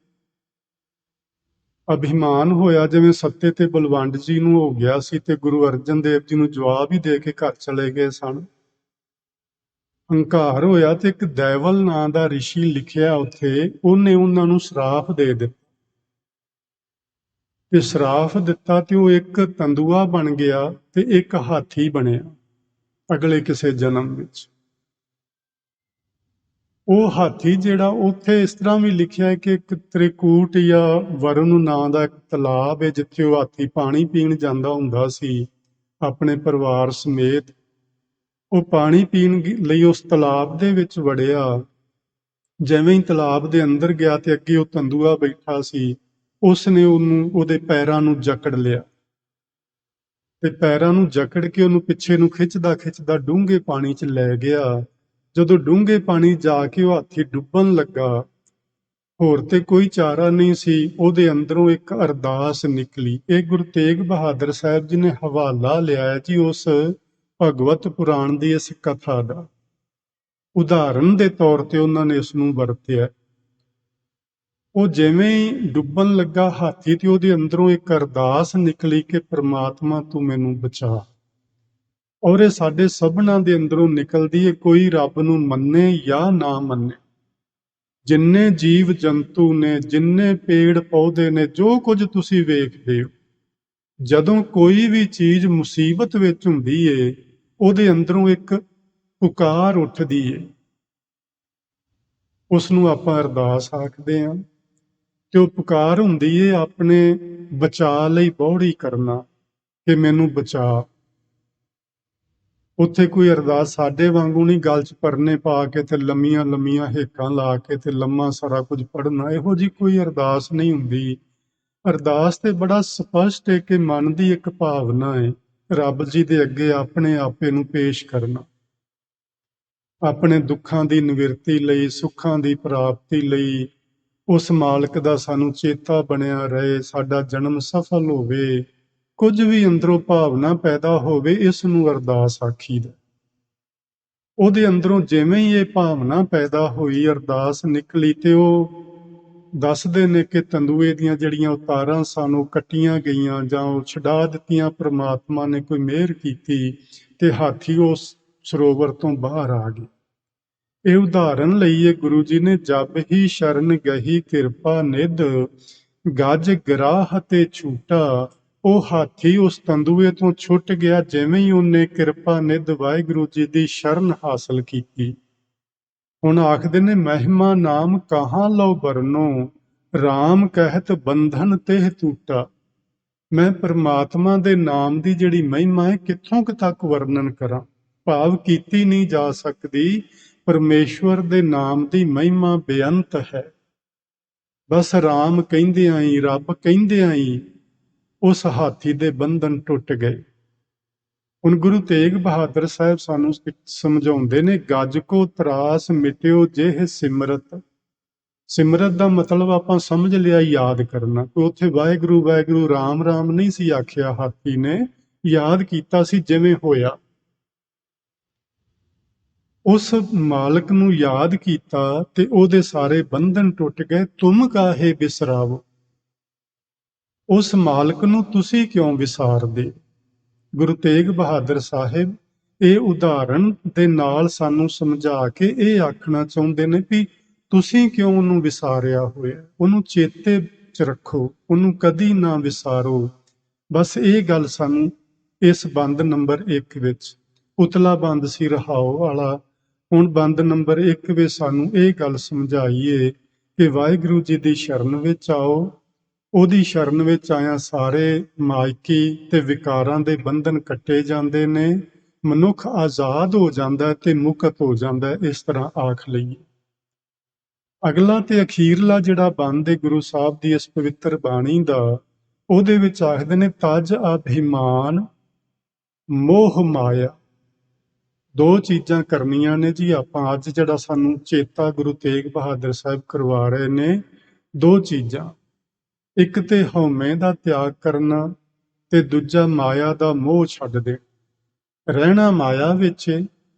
ਅਭਿਮਾਨ ਹੋਇਆ, ਜਿਵੇਂ ਸੱਤੇ ਤੇ ਬਲਵੰਡ ਜੀ ਨੂੰ ਹੋ ਗਿਆ ਸੀ, ਤੇ ਗੁਰੂ ਅਰਜਨ ਦੇਵ ਜੀ ਨੂੰ ਜਵਾਬ ਹੀ ਦੇ ਕੇ ਘਰ ਚਲੇ ਗਏ ਸਨ। ਹੰਕਾਰ ਹੋਇਆ ਤੇ ਇੱਕ ਦੈਵਲ ਨਾਂ ਦਾ ਰਿਸ਼ੀ ਲਿਖਿਆ ਉੱਥੇ, ਉਹਨੇ ਉਹਨਾਂ ਨੂੰ ਸ਼ਰਾਪ ਦੇ ਦਿੱਤਾ। ਤੇ ਸ਼ਰਾਪ ਦਿੱਤਾ ਤੇ ਉਹ ਇੱਕ ਤੰਦੂਆ ਬਣ ਗਿਆ ਤੇ ਇੱਕ ਹਾਥੀ ਬਣਿਆ ਅਗਲੇ ਕਿਸੇ ਜਨਮ ਵਿੱਚ। ਉਹ ਹਾਥੀ ਜਿਹੜਾ, ਉੱਥੇ ਇਸ ਤਰ੍ਹਾਂ ਵੀ ਲਿਖਿਆ ਹੈ ਕਿ ਇੱਕ ਤ੍ਰਿਕੂਟ ਜਾਂ ਵਰੁਣ ਨਾਂ ਦਾ ਇੱਕ ਤਲਾਬ ਹੈ, ਜਿੱਥੇ ਉਹ ਹਾਥੀ ਪਾਣੀ ਪੀਣ ਜਾਂਦਾ ਹੁੰਦਾ ਸੀ ਆਪਣੇ ਪਰਿਵਾਰ ਸਮੇਤ। ਉਹ ਪਾਣੀ ਪੀਣ ਲਈ ਉਸ ਤਲਾਬ ਦੇ ਵਿੱਚ ਵੜਿਆ। ਜਿਵੇਂ ਹੀ ਤਲਾਬ ਦੇ ਅੰਦਰ ਗਿਆ ਤੇ ਅੱਗੇ ਉਹ ਤੰਦੂਆ ਬੈਠਾ ਸੀ, ਉਸਨੇ ਉਹਨੂੰ, ਉਹਦੇ ਪੈਰਾਂ ਨੂੰ ਜਕੜ ਲਿਆ, ਤੇ ਪੈਰਾਂ ਨੂੰ ਜਕੜ ਕੇ ਉਹਨੂੰ ਪਿੱਛੇ ਨੂੰ ਖਿੱਚਦਾ ਖਿੱਚਦਾ ਡੂੰਘੇ ਪਾਣੀ 'ਚ ਲੈ ਗਿਆ। ਜਦੋਂ ਡੂੰਘੇ ਪਾਣੀ ਜਾ ਕੇ ਉਹ ਹਾਥੀ ਡੁੱਬਣ ਲੱਗਾ, ਹੋਰ ਤੇ ਕੋਈ ਚਾਰਾ ਨਹੀਂ ਸੀ, ਉਹਦੇ ਅੰਦਰੋਂ ਇੱਕ ਅਰਦਾਸ ਨਿਕਲੀ। ਇਹ ਗੁਰੂ ਤੇਗ ਬਹਾਦਰ ਸਾਹਿਬ ਜੀ ਨੇ ਹਵਾਲਾ ਲਿਆ ਹੈ ਜੀ ਉਸ ਭਗਵਤ ਪੁਰਾਣ ਦੀ ਇਸ ਕਥਾ ਦਾ। ਉਦਾਹਰਨ ਦੇ ਤੌਰ ਤੇ ਉਹਨਾਂ ਨੇ ਇਸ ਨੂੰ ਵਰਤਿਆ। ਉਹ ਜਿਵੇਂ ਹੀ ਡੁੱਬਣ ਲੱਗਾ ਹਾਥੀ, ਤੇ ਉਹਦੇ ਅੰਦਰੋਂ ਇੱਕ ਅਰਦਾਸ ਨਿਕਲੀ ਕਿ ਪ੍ਰਮਾਤਮਾ ਤੂੰ ਮੈਨੂੰ ਬਚਾ। ਔਰ ਇਹ ਸਾਡੇ ਸਭਨਾਂ ਦੇ ਅੰਦਰੋਂ ਨਿਕਲਦੀ ਹੈ, ਕੋਈ ਰੱਬ ਨੂੰ ਮੰਨੇ ਜਾਂ ਨਾ ਮੰਨੇ। ਜਿੰਨੇ ਜੀਵ ਜੰਤੂ ਨੇ, ਜਿੰਨੇ ਪੇੜ ਪੌਦੇ ਨੇ, ਜੋ ਕੁਝ ਤੁਸੀਂ ਵੇਖਦੇ ਹੋ, ਜਦੋਂ ਕੋਈ ਵੀ ਚੀਜ਼ ਮੁਸੀਬਤ ਵਿੱਚ ਹੁੰਦੀ ਏ, ਉਹਦੇ ਅੰਦਰੋਂ ਇੱਕ ਪੁਕਾਰ ਉੱਠਦੀ ਏ, ਉਸ ਨੂੰ ਆਪਾਂ ਅਰਦਾਸ ਆਖਦੇ ਹਾਂ। ਤੇ ਉਹ ਪੁਕਾਰ ਹੁੰਦੀ ਏ ਆਪਣੇ ਬਚਾਅ ਲਈ ਬੌੜੀ ਕਰਨਾ, ਕਿ ਮੈਨੂੰ ਬਚਾ। ਉੱਥੇ ਕੋਈ ਅਰਦਾਸ ਸਾਡੇ ਵਾਂਗੂ ਨਹੀਂ, ਗਲ 'ਚ ਪਰਨੇ ਪਾ ਕੇ ਤੇ ਲੰਮੀਆਂ ਲੰਮੀਆਂ ਹੇਕਾਂ ਲਾ ਕੇ ਤੇ ਲੰਮਾ ਸਾਰਾ ਕੁਝ ਪੜ੍ਹਨਾ, ਇਹੋ ਜਿਹੀ ਕੋਈ ਅਰਦਾਸ ਨਹੀਂ ਹੁੰਦੀ। ਅਰਦਾਸ ਤੇ ਬੜਾ ਸਪਸ਼ਟ ਹੈ ਕਿ ਮਨ ਦੀ ਇੱਕ ਭਾਵਨਾ ਹੈ, ਰੱਬ ਜੀ ਦੇ ਅੱਗੇ ਆਪਣੇ ਆਪੇ ਨੂੰ ਪੇਸ਼ ਕਰਨਾ, ਆਪਣੇ ਦੁੱਖਾਂ ਦੀ ਨਿਵਰਤੀ ਲਈ, ਸੁੱਖਾਂ ਦੀ ਪ੍ਰਾਪਤੀ ਲਈ। ਉਸ ਮਾਲਕ ਦਾ ਸਾਨੂੰ ਚੇਤਾ ਬਣਿਆ ਰਹੇ, ਸਾਡਾ ਜਨਮ ਸਫਲ ਹੋਵੇ, ਕੁਝ ਵੀ ਅੰਦਰੋਂ ਭਾਵਨਾ ਪੈਦਾ ਹੋਵੇ, ਇਸ ਨੂੰ ਅਰਦਾਸ ਆਖੀਦਾ। ਉਹਦੇ ਅੰਦਰੋਂ ਜਿਵੇਂ ਹੀ ਇਹ ਭਾਵਨਾ ਪੈਦਾ ਹੋਈ, ਅਰਦਾਸ ਨਿਕਲੀ, ਤੇ ਉਹ ਦੱਸਦੇ ਨੇ ਕਿ ਤੰਦੂਏ ਦੀਆਂ ਜਿਹੜੀਆਂ ਉਹ ਤਾਰਾਂ ਸਨ, ਉਹ ਕੱਟੀਆਂ ਗਈਆਂ ਜਾਂ ਉਹ ਛਡਾ ਦਿੱਤੀਆਂ, ਪ੍ਰਮਾਤਮਾ ਨੇ ਕੋਈ ਮਿਹਰ ਕੀਤੀ ਤੇ ਹਾਥੀ ਉਸ ਸਰੋਵਰ ਤੋਂ ਬਾਹਰ ਆ ਗਏ। ਇਹ ਉਦਾਹਰਨ ਲਈ ਗੁਰੂ ਜੀ ਨੇ, ਜਬ ਹੀ ਸ਼ਰਨ ਗਹੀ ਕਿਰਪਾ ਨਿਧ, ਗੱਜ ਗਰਾਹ ਤੇ ਛੂਟਾ। ਉਹ ਹਾਥੀ ਉਸ ਤੰਦੂਏ ਤੋਂ ਛੁੱਟ ਗਿਆ ਜਿਵੇਂ ਹੀ ਉਹਨੇ ਕਿਰਪਾ ਨਿਧ ਵਾਹਿਗੁਰੂ ਜੀ ਦੀ ਸ਼ਰਨ ਹਾਸਲ ਕੀਤੀ। ਹੁਣ ਆਖਦੇ ਨੇ ਮਹਿਮਾ ਨਾਮ ਕਹਾਂ ਲਓ ਬਰਨੋ, RAM ਕਹਿਤ ਬੰਧਨ ਤੇਹ ਟੂਟਾ। ਮੈਂ ਪਰਮਾਤਮਾ ਦੇ ਨਾਮ ਦੀ ਜਿਹੜੀ ਮਹਿਮਾ ਹੈ ਕਿੱਥੋਂ ਕੁ ਤੱਕ ਵਰਣਨ ਕਰਾਂ, ਭਾਵ ਕੀਤੀ ਨਹੀਂ ਜਾ ਸਕਦੀ। ਪਰਮੇਸ਼ਵਰ ਦੇ ਨਾਮ ਦੀ ਮਹਿਮਾ ਬੇਅੰਤ ਹੈ। ਬਸ RAM ਕਹਿੰਦਿਆਂ ਹੀ, ਰੱਬ ਕਹਿੰਦਿਆਂ ਹੀ ਉਸ ਹਾਥੀ ਦੇ ਬੰਧਨ ਟੁੱਟ ਗਏ। ਹੁਣ ਗੁਰੂ ਤੇਗ ਬਹਾਦਰ ਸਾਹਿਬ ਸਾਨੂੰ ਸਮਝਾਉਂਦੇ ਨੇ, ਗੱਜ ਕੋ ਤਰਾਸ ਮਿਟਿਓ ਜਿਹੇ ਸਿਮਰਤ। ਸਿਮਰਤ ਦਾ ਮਤਲਬ ਆਪਾਂ ਸਮਝ ਲਿਆ ਯਾਦ ਕਰਨਾ। ਕੋਈ ਉੱਥੇ ਵਾਹਿਗੁਰੂ ਵਾਹਿਗੁਰੂ ਰਾਮ ਰਾਮ ਨਹੀਂ ਸੀ ਆਖਿਆ, ਹਾਥੀ ਨੇ ਯਾਦ ਕੀਤਾ ਸੀ ਜਿਵੇਂ ਹੋਇਆ। ਉਸ ਮਾਲਕ ਨੂੰ ਯਾਦ ਕੀਤਾ ਤੇ ਉਹਦੇ ਸਾਰੇ ਬੰਧਨ ਟੁੱਟ ਗਏ। ਤੁਮ ਕਾਹੇ ਬਿਸਰਾਵੋ, ਉਸ ਮਾਲਕ ਨੂੰ ਤੁਸੀਂ ਕਿਉਂ ਵਿਸਾਰਦੇ। ਗੁਰੂ ਤੇਗ ਬਹਾਦਰ ਸਾਹਿਬ ਇਹ ਉਦਾਹਰਣ ਦੇ ਨਾਲ ਸਾਨੂੰ ਸਮਝਾ ਕੇ ਇਹ ਆਖਣਾ ਚਾਹੁੰਦੇ ਨੇ ਕਿ ਤੁਸੀਂ ਕਿਉਂ ਉਹਨੂੰ ਵਿਸਾਰਿਆ ਹੋਇਆ, ਉਹਨੂੰ ਚੇਤੇ 'ਚ ਰੱਖੋ, ਉਹਨੂੰ ਕਦੀ ਨਾ ਵਿਸਾਰੋ। ਬਸ ਇਹ ਗੱਲ ਸਾਨੂੰ ਇਸ ਬੰਦ ਨੰਬਰ 1 ਵਿੱਚ, ਉਤਲਾ ਬੰਦ ਸੀ ਰਹਾਓ ਵਾਲਾ, ਹੁਣ ਬੰਦ ਨੰਬਰ 1 ਵਿੱਚ ਸਾਨੂੰ ਇਹ ਗੱਲ ਸਮਝਾਈਏ ਕਿ ਵਾਹਿਗੁਰੂ ਜੀ ਦੀ ਸ਼ਰਨ ਵਿੱਚ ਆਓ। ਉਹਦੀ ਸ਼ਰਨ ਵਿੱਚ ਆਇਆ ਸਾਰੇ ਮਾਇਕੀ ਤੇ ਵਿਕਾਰਾਂ ਦੇ ਬੰਧਨ ਕੱਟੇ ਜਾਂਦੇ ਨੇ, ਮਨੁੱਖ ਆਜ਼ਾਦ ਹੋ ਜਾਂਦਾ ਤੇ ਮੁਕਤ ਹੋ ਜਾਂਦਾ, ਇਸ ਤਰ੍ਹਾਂ ਆਖ ਲਈਏ। ਅਗਲਾ ਤੇ ਅਖੀਰਲਾ ਜਿਹੜਾ ਬੰਦ ਹੈ ਗੁਰੂ ਸਾਹਿਬ ਦੀ ਇਸ ਪਵਿੱਤਰ ਬਾਣੀ ਦਾ, ਉਹਦੇ ਵਿੱਚ ਆਖਦੇ ਨੇ ਤਜ ਅਭਿਮਾਨ ਮੋਹ ਮਾਇਆ। ਦੋ ਚੀਜ਼ਾਂ ਕਰਨੀਆਂ ਨੇ ਜੀ ਆਪਾਂ ਅੱਜ, ਜਿਹੜਾ ਸਾਨੂੰ ਚੇਤਾ ਗੁਰੂ ਤੇਗ ਬਹਾਦਰ ਸਾਹਿਬ ਕਰਵਾ ਰਹੇ ਨੇ। ਦੋ ਚੀਜ਼ਾਂ, ਇੱਕ ਤੇ ਹਉਮੈ ਦਾ ਤਿਆਗ ਕਰਨਾ ਤੇ ਦੂਜਾ ਮਾਇਆ ਦਾ ਮੋਹ ਛੱਡ ਦੇ। ਰਹਿਣਾ ਮਾਇਆ ਵਿੱਚ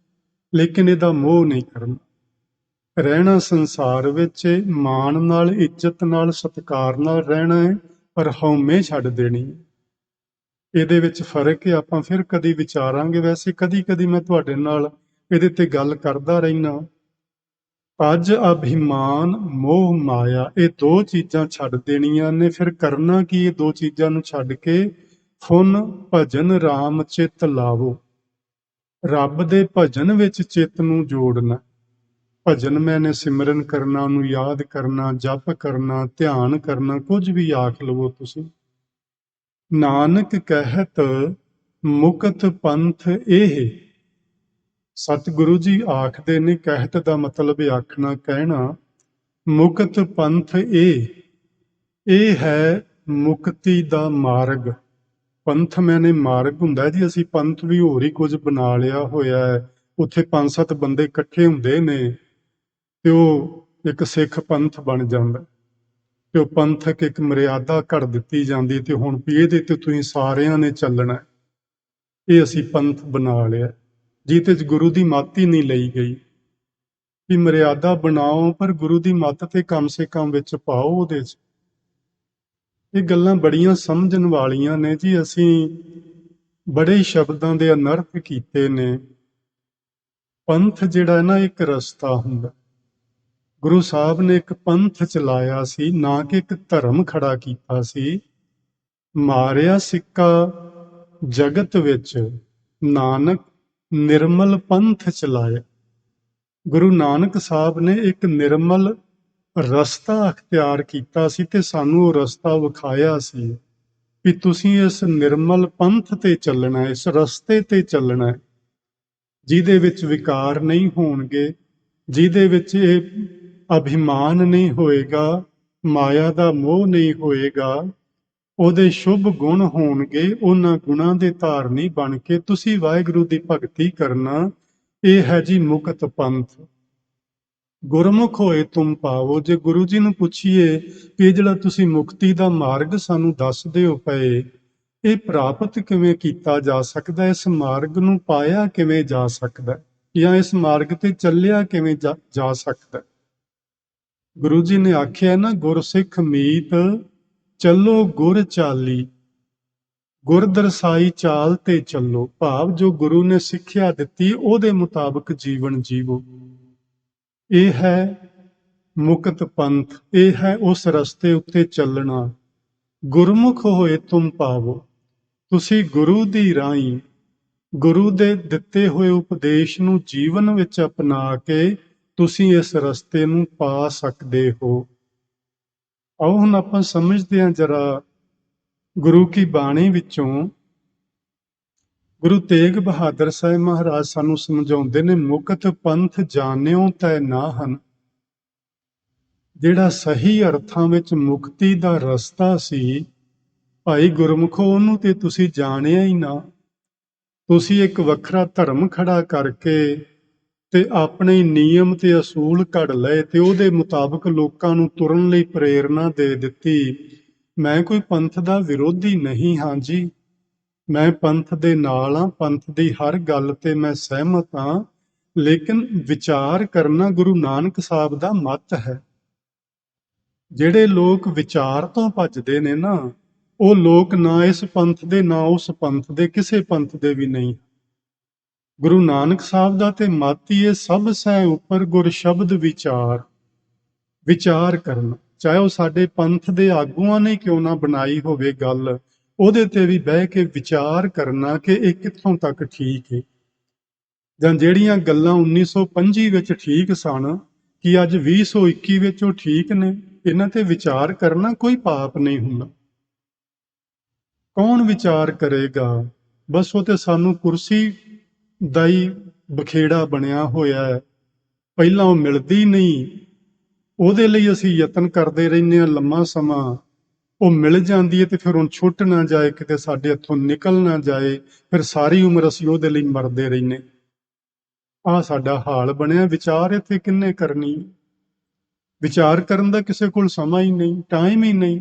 ਲੇਕਿਨ ਇਹਦਾ ਮੋਹ ਨਹੀਂ ਕਰਨਾ। ਰਹਿਣਾ ਸੰਸਾਰ ਵਿੱਚ ਮਾਣ ਨਾਲ, ਇੱਜ਼ਤ ਨਾਲ, ਸਤਿਕਾਰ ਨਾਲ ਰਹਿਣਾ ਹੈ, ਪਰ ਹਉਮੈ ਛੱਡ ਦੇਣੀ ਹੈ। ਇਹਦੇ ਵਿੱਚ ਫਰਕ ਹੈ, ਆਪਾਂ ਫਿਰ ਕਦੀ ਵਿਚਾਰਾਂਗੇ। ਵੈਸੇ ਕਦੀ ਕਦੀ ਮੈਂ ਤੁਹਾਡੇ ਨਾਲ ਇਹਦੇ ਤੇ ਗੱਲ ਕਰਦਾ ਰਹਿਣਾ। ਅੱਜ ਅਭਿਮਾਨ ਮੋਹ ਮਾਇਆ, ਇਹ ਦੋ ਚੀਜ਼ਾਂ ਛੱਡ ਦੇਣੀਆਂ ਨੇ। ਫਿਰ ਕਰਨਾ ਕੀ, ਇਹ ਦੋ ਚੀਜ਼ਾਂ ਨੂੰ ਛੱਡ ਕੇ ਫੁਨ ਭਜਨ ਰਾਮ ਚਿੱਤ ਲਾਵੋ। ਰੱਬ ਦੇ ਭਜਨ ਵਿੱਚ ਚਿੱਤ ਨੂੰ ਜੋੜਨਾ। ਭਜਨ ਮੈਨੇ ਸਿਮਰਨ ਕਰਨਾ, ਉਹਨੂੰ ਯਾਦ ਕਰਨਾ, ਜਪ ਕਰਨਾ, ਧਿਆਨ ਕਰਨਾ, ਕੁਝ ਵੀ ਆਖ ਲਵੋ ਤੁਸੀਂ। ਨਾਨਕ ਕਹਿਤ ਮੁਕਤ ਪੰਥ ਇਹ, ਸਤਿਗੁਰੂ ਜੀ ਆਖਦੇ ਨੇ, ਕਹਿਤ ਦਾ ਮਤਲਬ ਆਖਣਾ, ਕਹਿਣਾ। ਮੁਕਤ ਪੰਥ ਇਹ ਹੈ ਮੁਕਤੀ ਦਾ ਮਾਰਗ। ਪੰਥ ਮੈਨੇ ਮਾਰਗ ਹੁੰਦਾ ਜੀ। ਅਸੀਂ ਪੰਥ ਵੀ ਹੋਰ ਹੀ ਕੁਝ ਬਣਾ ਲਿਆ ਹੋਇਆ ਹੈ। ਉੱਥੇ 5-7 ਬੰਦੇ ਇਕੱਠੇ ਹੁੰਦੇ ਨੇ ਤੇ ਉਹ ਇੱਕ ਸਿੱਖ ਪੰਥ ਬਣ ਜਾਂਦਾ, ਤੇ ਉਹ ਪੰਥਕ ਇੱਕ ਮਰਿਆਦਾ ਘੜ ਦਿੱਤੀ ਜਾਂਦੀ, ਤੇ ਹੁਣ ਵੀ ਇਹਦੇ ਤੇ ਤੁਸੀਂ ਸਾਰਿਆਂ ਨੇ ਚੱਲਣਾ। ਇਹ ਅਸੀਂ ਪੰਥ ਬਣਾ ਲਿਆ ਜਿਹਦੇ 'ਚ ਗੁਰੂ ਦੀ ਮੱਤ ਹੀ ਨਹੀਂ ਲਈ ਗਈ। ਵੀ ਮਰਿਆਦਾ ਬਣਾਓ ਪਰ ਗੁਰੂ ਦੀ ਮੱਤ ਤੇ ਕਮ ਸੇ ਕਮ ਵਿੱਚ ਪਾਓ ਉਹਦੇ 'ਚ। ਇਹ ਗੱਲਾਂ ਬੜੀਆਂ ਸਮਝਣ ਵਾਲੀਆਂ ਨੇ ਜੀ। ਅਸੀਂ ਬੜੇ ਸ਼ਬਦਾਂ ਦੇ ਅਨਰਥ ਕੀਤੇ ਨੇ। ਪੰਥ ਜਿਹੜਾ ਹੈ ਨਾ, ਇੱਕ ਰਸਤਾ ਹੁੰਦਾ। ਗੁਰੂ ਸਾਹਿਬ ਨੇ ਇੱਕ ਪੰਥ ਚਲਾਇਆ ਸੀ, ਨਾ ਕਿ ਇੱਕ ਧਰਮ ਖੜਾ ਕੀਤਾ ਸੀ। ਮਾਰਿਆ ਸਿੱਕਾ ਜਗਤ ਵਿੱਚ, ਨਾਨਕ ਨਿਰਮਲ ਪੰਥ ਚਲਾਇਆ। ਗੁਰੂ ਨਾਨਕ ਸਾਹਿਬ ਨੇ ਇੱਕ ਨਿਰਮਲ ਰਸਤਾ ਅਖਤਿਆਰ ਕੀਤਾ ਸੀ ਤੇ ਸਾਨੂੰ ਉਹ ਰਸਤਾ ਵਿਖਾਇਆ ਸੀ ਵੀ ਤੁਸੀਂ ਇਸ ਨਿਰਮਲ ਪੰਥ ਤੇ ਚੱਲਣਾ, ਇਸ ਰਸਤੇ ਤੇ ਚੱਲਣਾ, ਜਿਹਦੇ ਵਿੱਚ ਵਿਕਾਰ ਨਹੀਂ ਹੋਣਗੇ, ਜਿਹਦੇ ਵਿੱਚ ਇਹ ਅਭਿਮਾਨ ਨਹੀਂ ਹੋਏਗਾ, ਮਾਇਆ ਦਾ ਮੋਹ ਨਹੀਂ ਹੋਏਗਾ, ਉਹਦੇ ਸ਼ੁਭ ਗੁਣ ਹੋਣਗੇ। ਉਹਨਾਂ ਗੁਣਾਂ ਦੇ ਧਾਰਨੀ ਬਣ ਕੇ ਤੁਸੀਂ ਵਾਹਿਗੁਰੂ ਦੀ ਭਗਤੀ ਕਰਨਾ। ਇਹ ਹੈ ਜੀ ਮੁਕਤ ਪੰਥ। ਗੁਰਮੁਖ ਹੋਏ ਤੁਮ ਪਾਵੋ। ਜੇ ਗੁਰੂ ਜੀ ਨੂੰ ਪੁੱਛੀਏ ਕਿ ਜਿਹੜਾ ਤੁਸੀਂ ਮੁਕਤੀ ਦਾ ਮਾਰਗ ਸਾਨੂੰ ਦੱਸਦੇ ਹੋ ਪਏ, ਇਹ ਪ੍ਰਾਪਤ ਕਿਵੇਂ ਕੀਤਾ ਜਾ ਸਕਦਾ, ਇਸ ਮਾਰਗ ਨੂੰ ਪਾਇਆ ਕਿਵੇਂ ਜਾ ਸਕਦਾ, ਜਾਂ ਇਸ ਮਾਰਗ ਤੇ ਚੱਲਿਆ ਕਿਵੇਂ ਜਾ ਸਕਦਾ। ਗੁਰੂ ਜੀ ਨੇ ਆਖਿਆ ਨਾ, ਗੁਰਸਿੱਖ ਮੀਤ ਚੱਲੋ ਗੁਰ ਚਾਲੀ, ਗੁਰ ਦਰਸਾਈ ਚਾਲ ਤੇ ਚੱਲੋ। ਭਾਵ ਜੋ ਗੁਰੂ ਨੇ ਸਿੱਖਿਆ ਦਿੱਤੀ ਉਹਦੇ ਮੁਤਾਬਕ ਜੀਵਨ ਜੀਵੋ। ਇਹ ਹੈ ਮੁਕਤ ਪੰਥ, ਇਹ ਹੈ ਉਸ ਰਸਤੇ ਉੱਤੇ ਚੱਲਣਾ। ਗੁਰਮੁਖ ਹੋਏ ਤੁਮ ਪਾਵੋ। ਤੁਸੀਂ ਗੁਰੂ ਦੀ ਰਾਹੀਂ ਗੁਰੂ ਦੇ ਦਿੱਤੇ ਹੋਏ ਉਪਦੇਸ਼ ਨੂੰ ਜੀਵਨ ਵਿੱਚ ਅਪਣਾ ਕੇ ਤੁਸੀਂ ਇਸ ਰਸਤੇ ਨੂੰ ਪਾ ਸਕਦੇ ਹੋ। ਆਓ ਹੁਣ ਆਪਾਂ ਸਮਝਦੇ ਹਾਂ ਜਰਾ ਗੁਰੂ ਕੀ ਬਾਣੀ ਵਿੱਚੋਂ। ਗੁਰੂ ਤੇਗ ਬਹਾਦਰ ਸਾਹਿਬ ਮਹਾਰਾਜ ਸਾਨੂੰ ਸਮਝਾਉਂਦੇ ਨੇ, ਮੁਕਤ ਪੰਥ ਜਾਣਿਓ ਤੈ ਨਾਹਨ। ਜਿਹੜਾ ਸਹੀ ਅਰਥਾਂ ਵਿੱਚ ਮੁਕਤੀ ਦਾ ਰਸਤਾ ਸੀ, ਭਾਈ ਗੁਰਮੁਖੋ, ਉਹਨੂੰ ਤੇ ਤੁਸੀਂ ਜਾਣਿਆ ਹੀ ਨਾ। ਤੁਸੀਂ ਇੱਕ ਵੱਖਰਾ ਧਰਮ ਖੜਾ ਕਰਕੇ ਤੇ ਆਪਣੇ ਨਿਯਮ ਤੇ ਅਸੂਲ ਘੜ ਲਏ ਤੇ ਉਹਦੇ ਮੁਤਾਬਕ ਲੋਕਾਂ ਨੂੰ ਤੁਰਨ ਲਈ ਪ੍ਰੇਰਨਾ ਦੇ ਦਿੱਤੀ। ਮੈਂ ਕੋਈ ਪੰਥ ਦਾ ਵਿਰੋਧੀ ਨਹੀਂ ਹਾਂ ਜੀ, ਮੈਂ ਪੰਥ ਦੇ ਨਾਲ ਹਾਂ, ਪੰਥ ਦੀ ਹਰ ਗੱਲ ਤੇ ਮੈਂ ਸਹਿਮਤ ਹਾਂ, ਲੇਕਿਨ ਵਿਚਾਰ ਕਰਨਾ ਗੁਰੂ ਨਾਨਕ ਸਾਹਿਬ ਦਾ ਮੱਤ ਹੈ। ਜਿਹੜੇ ਲੋਕ ਵਿਚਾਰ ਤੋਂ ਭੱਜਦੇ ਨੇ ਨਾ, ਉਹ ਲੋਕ ਨਾ ਇਸ ਪੰਥ ਦੇ ਨਾ ਉਸ ਪੰਥ ਦੇ, ਕਿਸੇ ਪੰਥ ਦੇ ਵੀ ਨਹੀਂ। ਗੁਰੂ ਨਾਨਕ ਸਾਹਿਬ ਦਾ ਤੇ ਮੱਤ ਹੀ ਇਹ, ਸਭ ਸੈ ਉੱਪਰ ਗੁਰ ਸ਼ਬਦ ਵਿਚਾਰ। ਵਿਚਾਰ ਕਰਨਾ, ਚਾਹੇ ਉਹ ਸਾਡੇ ਪੰਥ ਦੇ ਆਗੂਆਂ ਨੇ ਕਿਉਂ ਨਾ ਬਣਾਈ ਹੋਵੇ ਗੱਲ, ਉਹਦੇ ਤੇ ਵੀ ਬਹਿ ਕੇ ਵਿਚਾਰ ਕਰਨਾ ਕਿ ਇਹ ਕਿੱਥੋਂ ਤੱਕ ਠੀਕ ਹੈ। ਜਾਂ ਜਿਹੜੀਆਂ ਗੱਲਾਂ 1925 ਵਿੱਚ ਠੀਕ ਸਨ, ਕਿ ਅੱਜ 2021 ਵਿੱਚ ਉਹ ਠੀਕ ਨੇ, ਇਹਨਾਂ ਤੇ ਵਿਚਾਰ ਕਰਨਾ ਕੋਈ ਪਾਪ ਨਹੀਂ ਹੁੰਦਾ। ਕੌਣ ਵਿਚਾਰ ਕਰੇਗਾ? ਬਸ ਉਹ ਤੇ ਸਾਨੂੰ ਕੁਰਸੀ ਦਾ ਹੀ ਬਖੇੜਾ ਬਣਿਆ ਹੋਇਆ ਹੈ। ਪਹਿਲਾਂ ਉਹ ਮਿਲਦੀ ਨਹੀਂ, ਉਹਦੇ ਲਈ ਅਸੀਂ ਯਤਨ ਕਰਦੇ ਰਹਿੰਦੇ ਹਾਂ ਲੰਮਾ ਸਮਾਂ। ਉਹ ਮਿਲ ਜਾਂਦੀ ਹੈ ਤੇ ਫਿਰ ਹੁਣ ਛੁੱਟ ਨਾ ਜਾਏ, ਕਿਤੇ ਸਾਡੇ ਹੱਥੋਂ ਨਿਕਲ ਨਾ ਜਾਏ, ਫਿਰ ਸਾਰੀ ਉਮਰ ਅਸੀਂ ਉਹਦੇ ਲਈ ਮਰਦੇ ਰਹਿੰਦੇ। ਆਹ ਸਾਡਾ ਹਾਲ ਬਣਿਆ। ਵਿਚਾਰ ਇੱਥੇ ਕਿੰਨੇ ਕਰਨੀ? ਵਿਚਾਰ ਕਰਨ ਦਾ ਕਿਸੇ ਕੋਲ ਸਮਾਂ ਹੀ ਨਹੀਂ, ਟਾਈਮ ਹੀ ਨਹੀਂ।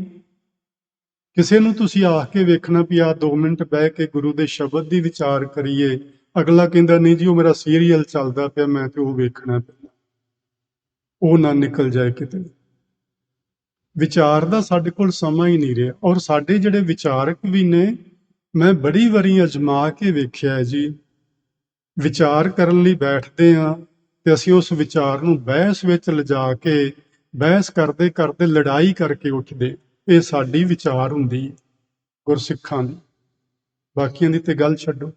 ਕਿਸੇ ਨੂੰ ਤੁਸੀਂ ਆਖ ਕੇ ਵੇਖਣਾ ਵੀ ਆ 2 ਮਿੰਟ ਬਹਿ ਕੇ ਗੁਰੂ ਦੇ ਸ਼ਬਦ ਦੀ ਵਿਚਾਰ ਕਰੀਏ, ਅਗਲਾ ਕਹਿੰਦਾ ਨਹੀਂ ਜੀ, ਉਹ ਮੇਰਾ ਸੀਰੀਅਲ ਚੱਲਦਾ ਪਿਆ, ਮੈਂ ਤੇ ਉਹ ਵੇਖਣਾ ਪਿਆ, ਉਹ ਨਾ ਨਿਕਲ ਜਾਏ ਕਿਤੇ। ਵਿਚਾਰ ਦਾ ਸਾਡੇ ਕੋਲ ਸਮਾਂ ਹੀ ਨਹੀਂ ਰਿਹਾ। ਔਰ ਸਾਡੇ ਜਿਹੜੇ ਵਿਚਾਰਕ ਵੀ ਨੇ, ਮੈਂ ਬੜੀ ਵਾਰੀ ਅਜਮਾ ਕੇ ਵੇਖਿਆ ਜੀ, ਵਿਚਾਰ ਕਰਨ ਲਈ ਬੈਠਦੇ ਹਾਂ ਤੇ ਅਸੀਂ ਉਸ ਵਿਚਾਰ ਨੂੰ ਬਹਿਸ ਵਿੱਚ ਲਿਜਾ ਕੇ ਬਹਿਸ ਕਰਦੇ ਕਰਦੇ ਲੜਾਈ ਕਰਕੇ ਉੱਠਦੇ। ਇਹ ਸਾਡੀ ਵਿਚਾਰ ਹੁੰਦੀ ਗੁਰਸਿੱਖਾਂ ਦੀ, ਬਾਕੀਆਂ ਦੀ ਤੇ ਗੱਲ ਛੱਡੋ।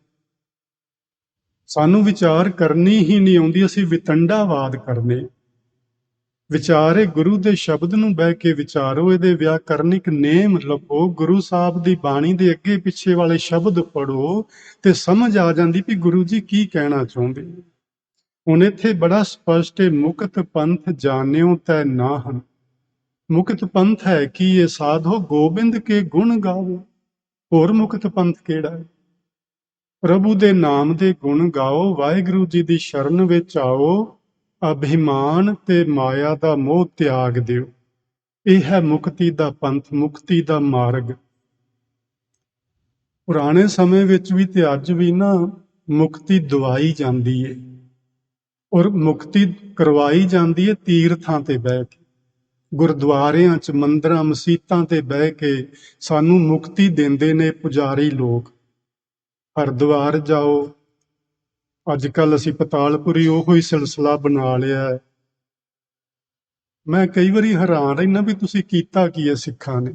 ਸਾਨੂੰ ਵਿਚਾਰ ਕਰਨੀ ਹੀ ਨਹੀਂ ਆਉਂਦੀ, ਅਸੀਂ ਵਿਤੰਡਾਵਾਦ ਕਰਦੇ। ਵਿਚਾਰੇ ਗੁਰੂ ਦੇ ਸ਼ਬਦ ਨੂੰ ਬਹਿ ਕੇ ਵਿਚਾਰੋ, ਇਹਦੇ ਵਿਆਕਰਨਿਕ ਨੇਮ ਲੱਭੋ, ਗੁਰੂ ਸਾਹਿਬ ਦੀ ਬਾਣੀ ਦੇ ਅੱਗੇ ਪਿੱਛੇ ਵਾਲੇ ਸ਼ਬਦ ਪੜੋ ਤੇ ਸਮਝ ਆ ਜਾਂਦੀ ਵੀ ਗੁਰੂ ਜੀ ਕੀ ਕਹਿਣਾ ਚਾਹੁੰਦੇ। ਹੁਣ ਇੱਥੇ ਬੜਾ ਸਪਸ਼ਟ ਹੈ, ਮੁਕਤ ਪੰਥ ਜਾਣਿਓ ਤੈ ਨਾਹਨ। ਮੁਕਤ ਪੰਥ ਹੈ ਕਿ ਇਹ ਸਾਧੋ ਗੋਬਿੰਦ ਕੇ ਗੁਣ ਗਾਵੋ। ਹੋਰ ਮੁਕਤ ਪੰਥ ਕਿਹੜਾ ਹੈ? ਪ੍ਰਭੂ ਦੇ ਨਾਮ ਦੇ ਗੁਣ ਗਾਓ, ਵਾਹਿਗੁਰੂ ਜੀ ਦੀ ਸ਼ਰਨ ਵਿੱਚ ਆਓ, ਅਭਿਮਾਨ ਤੇ ਮਾਇਆ ਦਾ ਮੋਹ ਤਿਆਗ ਦਿਓ। ਇਹ ਹੈ ਮੁਕਤੀ ਦਾ ਪੰਥ, ਮੁਕਤੀ ਦਾ ਮਾਰਗ। ਪੁਰਾਣੇ ਸਮੇਂ ਵਿੱਚ ਵੀ ਤੇ ਅੱਜ ਵੀ ਨਾ ਮੁਕਤੀ ਦਵਾਈ ਜਾਂਦੀ ਹੈ, ਔਰ ਮੁਕਤੀ ਕਰਵਾਈ ਜਾਂਦੀ ਹੈ ਤੀਰਥਾਂ ਤੇ ਬਹਿ ਕੇ, ਗੁਰਦੁਆਰਿਆਂ 'ਚ, ਮੰਦਰਾਂ ਮਸੀਤਾਂ ਤੇ ਬਹਿ ਕੇ ਸਾਨੂੰ ਮੁਕਤੀ ਦਿੰਦੇ ਨੇ ਪੁਜਾਰੀ ਲੋਕ। ਹਰਿਦੁਆਰ ਜਾਓ, ਅੱਜ ਕੱਲ ਅਸੀਂ ਪਤਾਲਪੁਰੀ ਉਹੋ ਹੀ ਸਿਲਸਿਲਾ ਬਣਾ ਲਿਆ ਹੈ। ਮੈਂ ਕਈ ਵਾਰੀ ਹੈਰਾਨ ਰਹਿਣਾ ਵੀ ਤੁਸੀਂ ਕੀਤਾ ਕੀ ਹੈ ਸਿੱਖਾਂ ਨੇ।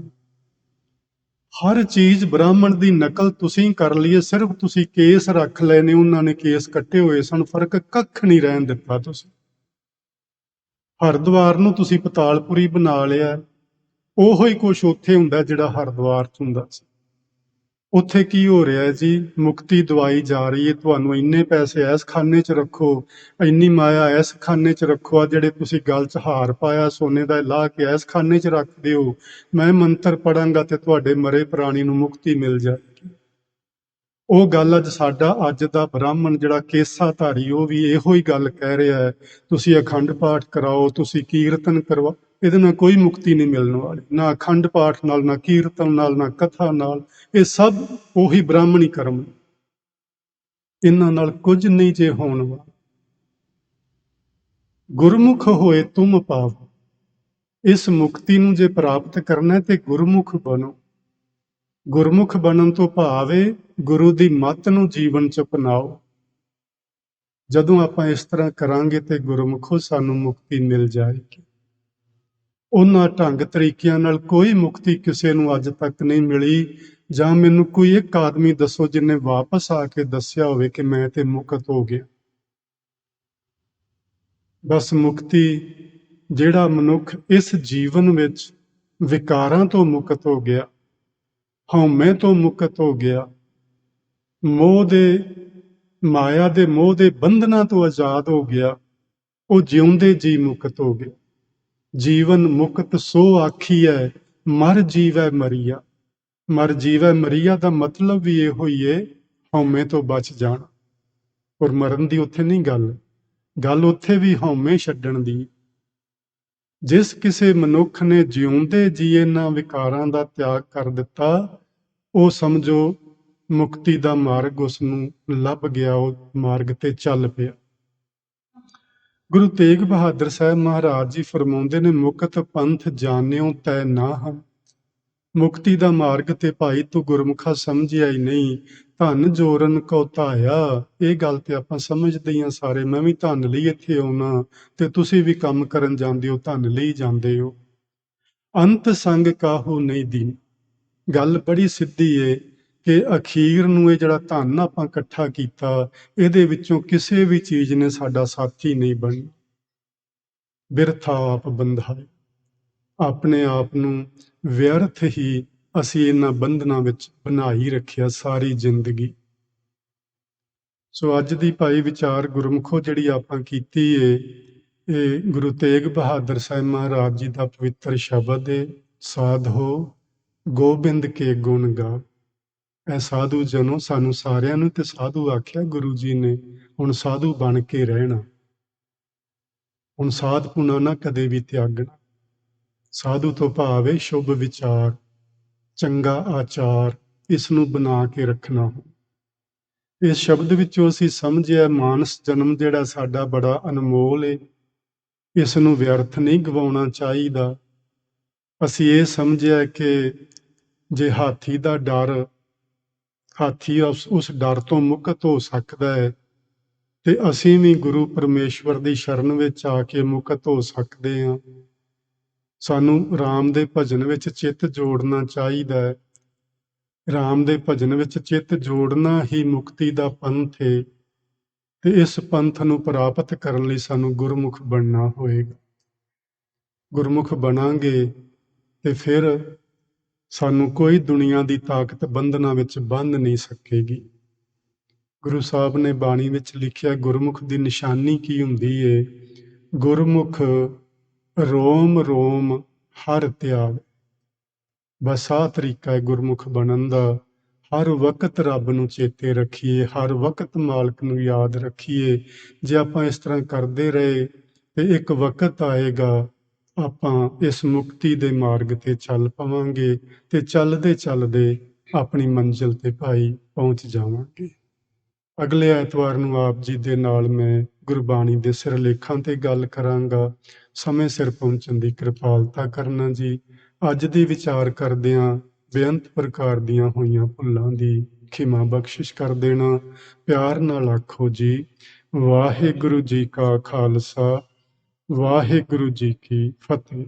ਹਰ ਚੀਜ਼ ਬ੍ਰਾਹਮਣ ਦੀ ਨਕਲ ਤੁਸੀਂ ਕਰ ਲਈਏ, ਸਿਰਫ ਤੁਸੀਂ ਕੇਸ ਰੱਖ ਲਏ ਨੇ, ਉਹਨਾਂ ਨੇ ਕੇਸ ਕੱਟੇ ਹੋਏ ਸਨ, ਫਰਕ ਕੱਖ ਨਹੀਂ ਰਹਿਣ ਦਿੱਤਾ। ਤੁਸੀਂ ਹਰਿਦੁਆਰ ਨੂੰ ਤੁਸੀਂ ਪਤਾਲਪੁਰੀ ਬਣਾ ਲਿਆ। ਉਹੋ ਹੀ ਕੁਛ ਉੱਥੇ ਹੁੰਦਾ ਜਿਹੜਾ ਹਰਿਦੁਆਰ 'ਚ ਹੁੰਦਾ ਸੀ। ਉੱਥੇ ਕੀ ਹੋ ਰਿਹਾ ਜੀ? ਮੁਕਤੀ ਦਵਾਈ ਜਾ ਰਹੀ ਹੈ। ਤੁਹਾਨੂੰ ਇੰਨੇ ਪੈਸੇ ਇਸ ਖਾਨੇ 'ਚ ਰੱਖੋ, ਇੰਨੀ ਮਾਇਆ ਇਸ ਖਾਨੇ 'ਚ ਰੱਖੋ, ਆ ਜਿਹੜੇ ਤੁਸੀਂ ਗਲ 'ਚ ਹਾਰ ਪਾਇਆ ਸੋਨੇ ਦਾ ਲਾ ਕੇ ਇਸ ਖਾਨੇ 'ਚ ਰੱਖ ਦਿਓ, ਮੈਂ ਮੰਤਰ ਪੜਾਂਗਾ ਤੇ ਤੁਹਾਡੇ ਮਰੇ ਪ੍ਰਾਣੀ ਨੂੰ ਮੁਕਤੀ ਮਿਲ ਜਾਏਗੀ। ਉਹ ਗੱਲ ਅੱਜ ਸਾਡਾ ਅੱਜ ਦਾ ਬ੍ਰਾਹਮਣ ਜਿਹੜਾ ਕੇਸਾਧਾਰੀ, ਉਹ ਵੀ ਇਹੋ ਹੀ ਗੱਲ ਕਹਿ ਰਿਹਾ ਹੈ, ਤੁਸੀਂ ਅਖੰਡ ਪਾਠ ਕਰਾਓ, ਤੁਸੀਂ ਕੀਰਤਨ ਕਰਵਾਓ। ਇਹਦੇ ਨਾਲ ਕੋਈ ਮੁਕਤੀ ਨਹੀਂ ਮਿਲਣ ਵਾਲੀ, ਨਾ ਅਖੰਡ ਪਾਠ ਨਾਲ, ਨਾ ਕੀਰਤਨ ਨਾਲ, ਨਾ ਕਥਾ ਨਾਲ। ਇਹ ਸਭ ਉਹੀ ਬ੍ਰਾਹਮਣੀ ਕਰਮ, ਇਹਨਾਂ ਨਾਲ ਕੁਝ ਨਹੀਂ ਜੇ ਹੋਣ ਵਾਲਾ। ਗੁਰਮੁਖ ਹੋਏ ਤੁਮ ਪਾਵੋ। ਇਸ ਮੁਕਤੀ ਨੂੰ ਜੇ ਪ੍ਰਾਪਤ ਕਰਨਾ ਤੇ ਗੁਰਮੁਖ ਬਣੋ। ਗੁਰਮੁਖ ਬਣਨ ਤੋਂ ਭਾਵ ਹੈ ਗੁਰੂ ਦੀ ਮੱਤ ਨੂੰ ਜੀਵਨ 'ਚ ਅਪਣਾਓ। ਜਦੋਂ ਆਪਾਂ ਇਸ ਤਰ੍ਹਾਂ ਕਰਾਂਗੇ ਤੇ ਗੁਰਮੁਖੋ ਸਾਨੂੰ ਮੁਕਤੀ ਮਿਲ ਜਾਏਗੀ। ਉਹਨਾਂ ਢੰਗ ਤਰੀਕਿਆਂ ਨਾਲ ਕੋਈ ਮੁਕਤੀ ਕਿਸੇ ਨੂੰ ਅੱਜ ਤੱਕ ਨਹੀਂ ਮਿਲੀ ਜਾਂ ਮੈਨੂੰ ਕੋਈ ਇੱਕ ਆਦਮੀ ਦੱਸੋ ਜਿਹਨੇ ਵਾਪਸ ਆ ਕੇ ਦੱਸਿਆ ਹੋਵੇ ਕਿ ਮੈਂ ਤੇ ਮੁਕਤ ਹੋ ਗਿਆ। ਬਸ ਮੁਕਤੀ, ਜਿਹੜਾ ਮਨੁੱਖ ਇਸ ਜੀਵਨ ਵਿੱਚ ਵਿਕਾਰਾਂ ਤੋਂ ਮੁਕਤ ਹੋ ਗਿਆ, ਹਉਮੈ ਤੋਂ ਮੁਕਤ ਹੋ ਗਿਆ, ਮੋਹ ਦੇ ਮਾਇਆ ਦੇ ਮੋਹ ਦੇ ਬੰਧਨਾਂ ਤੋਂ ਆਜ਼ਾਦ ਹੋ ਗਿਆ, ਉਹ ਜਿਉਂਦੇ ਜੀ ਮੁਕਤ ਹੋ ਗਿਆ। ਜੀਵਨ ਮੁਕਤ ਸੋ ਆਖੀਐ, ਮਰ ਜੀਵੈ ਮਰੀਆ। ਮਰ ਜੀਵੈ ਮਰੀਆ ਦਾ ਮਤਲਬ ਵੀ ਇਹੋ ਹੀ ਏ, ਹਉਮੈ ਤੋਂ ਬਚ ਜਾਣਾ। ਔਰ ਮਰਨ ਦੀ ਉੱਥੇ ਨਹੀਂ ਗੱਲ ਉੱਥੇ ਵੀ ਹਉਮੈ ਛੱਡਣ ਦੀ। ਜਿਸ ਕਿਸੇ ਮਨੁੱਖ ਨੇ ਜਿਉਂਦੇ ਜੀ ਇਹਨਾਂ ਵਿਕਾਰਾਂ ਦਾ ਤਿਆਗ ਕਰ ਦਿੱਤਾ, ਉਹ ਸਮਝੋ ਮੁਕਤੀ ਦਾ ਮਾਰਗ ਉਸ ਨੂੰ ਲੱਭ ਗਿਆ, ਉਹ ਮਾਰਗ ਤੇ ਚੱਲ ਪਿਆ। ਗੁਰੂ ਤੇਗ ਬਹਾਦਰ ਸਾਹਿਬ ਮਹਾਰਾਜ ਜੀ ਫਰਮਾਉਂਦੇ ਨੇ, ਮੁਕਤ ਪੰਥ ਜਾਣਿਓ ਤੈ ਨਾਹ। ਮੁਕਤੀ ਦਾ ਮਾਰਗ ਤੇ ਭਾਈ ਤੂੰ ਗੁਰਮੁਖਾ ਸਮਝਿਆ ਹੀ ਨਹੀਂ, ਧਨ ਜੋਰਨ ਕਉ ਧਾਇਆ। ਇਹ ਗੱਲ ਤੇ ਆਪਾਂ ਸਮਝਦੇ ਹੀ ਹਾਂ ਸਾਰੇ, ਮੈਂ ਵੀ ਧਨ ਲਈ ਇੱਥੇ ਆਉਣਾ ਤੇ ਤੁਸੀਂ ਵੀ ਕੰਮ ਕਰਨ ਜਾਂਦੇ ਹੋ, ਧਨ ਲਈ ਜਾਂਦੇ ਹੋ। ਅੰਤ ਸੰਗ ਕਾਹੂ ਨਹੀਂ ਦੀ। ਗੱਲ ਬੜੀ ਸਿੱਧੀ ਏ ਕਿ ਅਖੀਰ ਨੂੰ ਇਹ ਜਿਹੜਾ ਧਨ ਆਪਾਂ ਇਕੱਠਾ ਕੀਤਾ, ਇਹਦੇ ਵਿੱਚੋਂ ਕਿਸੇ ਵੀ ਚੀਜ਼ ਨੇ ਸਾਡਾ ਸਾਥੀ ਨਹੀਂ ਬਣਨਾ। ਬਿਰਥਾ ਆਪ ਬੰਧਾਏ, ਆਪਣੇ ਆਪ ਨੂੰ ਵਿਅਰਥ ਹੀ ਅਸੀਂ ਇਹਨਾਂ ਬੰਧਨਾਂ ਵਿੱਚ ਬਣਾਈ ਰੱਖਿਆ ਸਾਰੀ ਜ਼ਿੰਦਗੀ। ਸੋ ਅੱਜ ਦੀ ਭਾਈ ਵਿਚਾਰ ਗੁਰਮੁਖੋ ਜਿਹੜੀ ਆਪਾਂ ਕੀਤੀ ਏ, ਇਹ ਗੁਰੂ ਤੇਗ ਬਹਾਦਰ ਸਾਹਿਬ ਮਹਾਰਾਜ ਜੀ ਦਾ ਪਵਿੱਤਰ ਸ਼ਬਦ ਏ, ਸਾਧੋ ਗੋਬਿੰਦ ਕੇ ਗੁਣ ਗਾ। ਇਹ ਸਾਧੂ ਜਨੋ, ਸਾਨੂੰ ਸਾਰਿਆਂ ਨੂੰ ਤੇ ਸਾਧੂ ਆਖਿਆ ਗੁਰੂ ਜੀ ਨੇ। ਹੁਣ ਸਾਧੂ ਬਣ ਕੇ ਰਹਿਣਾ, ਹੁਣ ਸਾਧਪੁਣਾ ਨਾ ਕਦੇ ਵੀ ਤਿਆਗਣਾ। ਸਾਧੂ ਤੋਂ ਭਾਵ ਹੈ ਸ਼ੁਭ ਵਿਚਾਰ, ਚੰਗਾ ਆਚਾਰ, ਇਸ ਨੂੰ ਬਣਾ ਕੇ ਰੱਖਣਾ। ਇਸ ਸ਼ਬਦ ਵਿੱਚੋਂ ਅਸੀਂ ਸਮਝਿਆ ਮਾਨਸ ਜਨਮ ਜਿਹੜਾ ਸਾਡਾ ਬੜਾ ਅਨਮੋਲ ਹੈ, ਇਸ ਨੂੰ ਵਿਅਰਥ ਨਹੀਂ ਗਵਾਉਣਾ ਚਾਹੀਦਾ। ਅਸੀਂ ਇਹ ਸਮਝਿਆ ਕਿ ਜੇ ਹਾਥੀ ਦਾ ਡਰ, ਹਾਥੀ ਉਸ ਡਰ ਤੋਂ ਮੁਕਤ ਹੋ ਸਕਦਾ ਹੈ, ਤੇ ਅਸੀਂ ਵੀ ਗੁਰੂ ਪਰਮੇਸ਼ਵਰ ਦੀ ਸ਼ਰਨ ਵਿੱਚ ਆ ਕੇ ਮੁਕਤ ਹੋ ਸਕਦੇ ਹਾਂ। ਸਾਨੂੰ ਰਾਮ ਦੇ ਭਜਨ ਵਿੱਚ ਚਿੱਤ ਜੋੜਨਾ ਚਾਹੀਦਾ ਹੈ। ਰਾਮ ਦੇ ਭਜਨ ਵਿੱਚ ਚਿੱਤ ਜੋੜਨਾ ਹੀ ਮੁਕਤੀ ਦਾ ਪੰਥ ਹੈ, ਤੇ ਇਸ ਪੰਥ ਨੂੰ ਪ੍ਰਾਪਤ ਕਰਨ ਲਈ ਸਾਨੂੰ ਗੁਰਮੁਖ ਬਣਨਾ ਹੋਏਗਾ। ਗੁਰਮੁਖ ਬਣਾਂਗੇ ਤੇ ਫਿਰ ਸਾਨੂੰ ਕੋਈ ਦੁਨੀਆ ਦੀ ਤਾਕਤ ਬੰਧਨਾਂ ਵਿੱਚ ਬੰਨ੍ਹ ਨਹੀਂ ਸਕੇਗੀ। ਗੁਰੂ ਸਾਹਿਬ ਨੇ ਬਾਣੀ ਵਿੱਚ ਲਿਖਿਆ, ਗੁਰਮੁਖ ਦੀ ਨਿਸ਼ਾਨੀ ਕੀ ਹੁੰਦੀ ਏ? ਗੁਰਮੁਖ ਰੋਮ ਰੋਮ ਹਰ ਧਿਆਵੇ। ਬਸ ਆਹ ਤਰੀਕਾ ਹੈ ਗੁਰਮੁਖ ਬਣਨ ਦਾ। ਹਰ ਵਕਤ ਰੱਬ ਨੂੰ ਚੇਤੇ ਰੱਖੀਏ, ਹਰ ਵਕਤ ਮਾਲਕ ਨੂੰ ਯਾਦ ਰੱਖੀਏ। ਜੇ ਆਪਾਂ ਇਸ ਤਰ੍ਹਾਂ ਕਰਦੇ ਰਹੇ ਤੇ ਇੱਕ ਵਕਤ ਆਏਗਾ, ਆਪਾਂ ਇਸ ਮੁਕਤੀ ਦੇ ਮਾਰਗ ਤੇ ਚੱਲ ਪਵਾਂਗੇ ਤੇ ਚੱਲਦੇ ਚੱਲਦੇ ਆਪਣੀ ਮੰਜ਼ਿਲ ਤੇ ਭਾਈ ਪਹੁੰਚ ਜਾਵਾਂਗੇ। ਅਗਲੇ ਐਤਵਾਰ ਨੂੰ ਆਪ ਜੀ ਦੇ ਨਾਲ ਮੈਂ ਗੁਰਬਾਣੀ ਦੇ ਸਿਰਲੇਖਾਂ ਤੇ ਗੱਲ ਕਰਾਂਗਾ। ਸਮੇਂ ਸਿਰ ਪਹੁੰਚਣ ਦੀ ਕਿਰਪਾਲਤਾ ਕਰਨਾ ਜੀ। ਅੱਜ ਦੀ ਵਿਚਾਰ ਕਰਦਿਆਂ ਬੇਅੰਤ ਪ੍ਰਕਾਰ ਦੀਆਂ ਹੋਈਆਂ ਭੁੱਲਾਂ ਦੀ ਖਿਮਾ ਬਖਸ਼ਿਸ਼ ਕਰ ਦੇਣਾ। ਪਿਆਰ ਨਾਲ ਆਖੋ ਜੀ, ਵਾਹਿਗੁਰੂ ਜੀ ਕਾ ਖਾਲਸਾ, ਵਾਹਿਗੁਰੂ ਜੀ ਕੀ ਫਤਿਹ।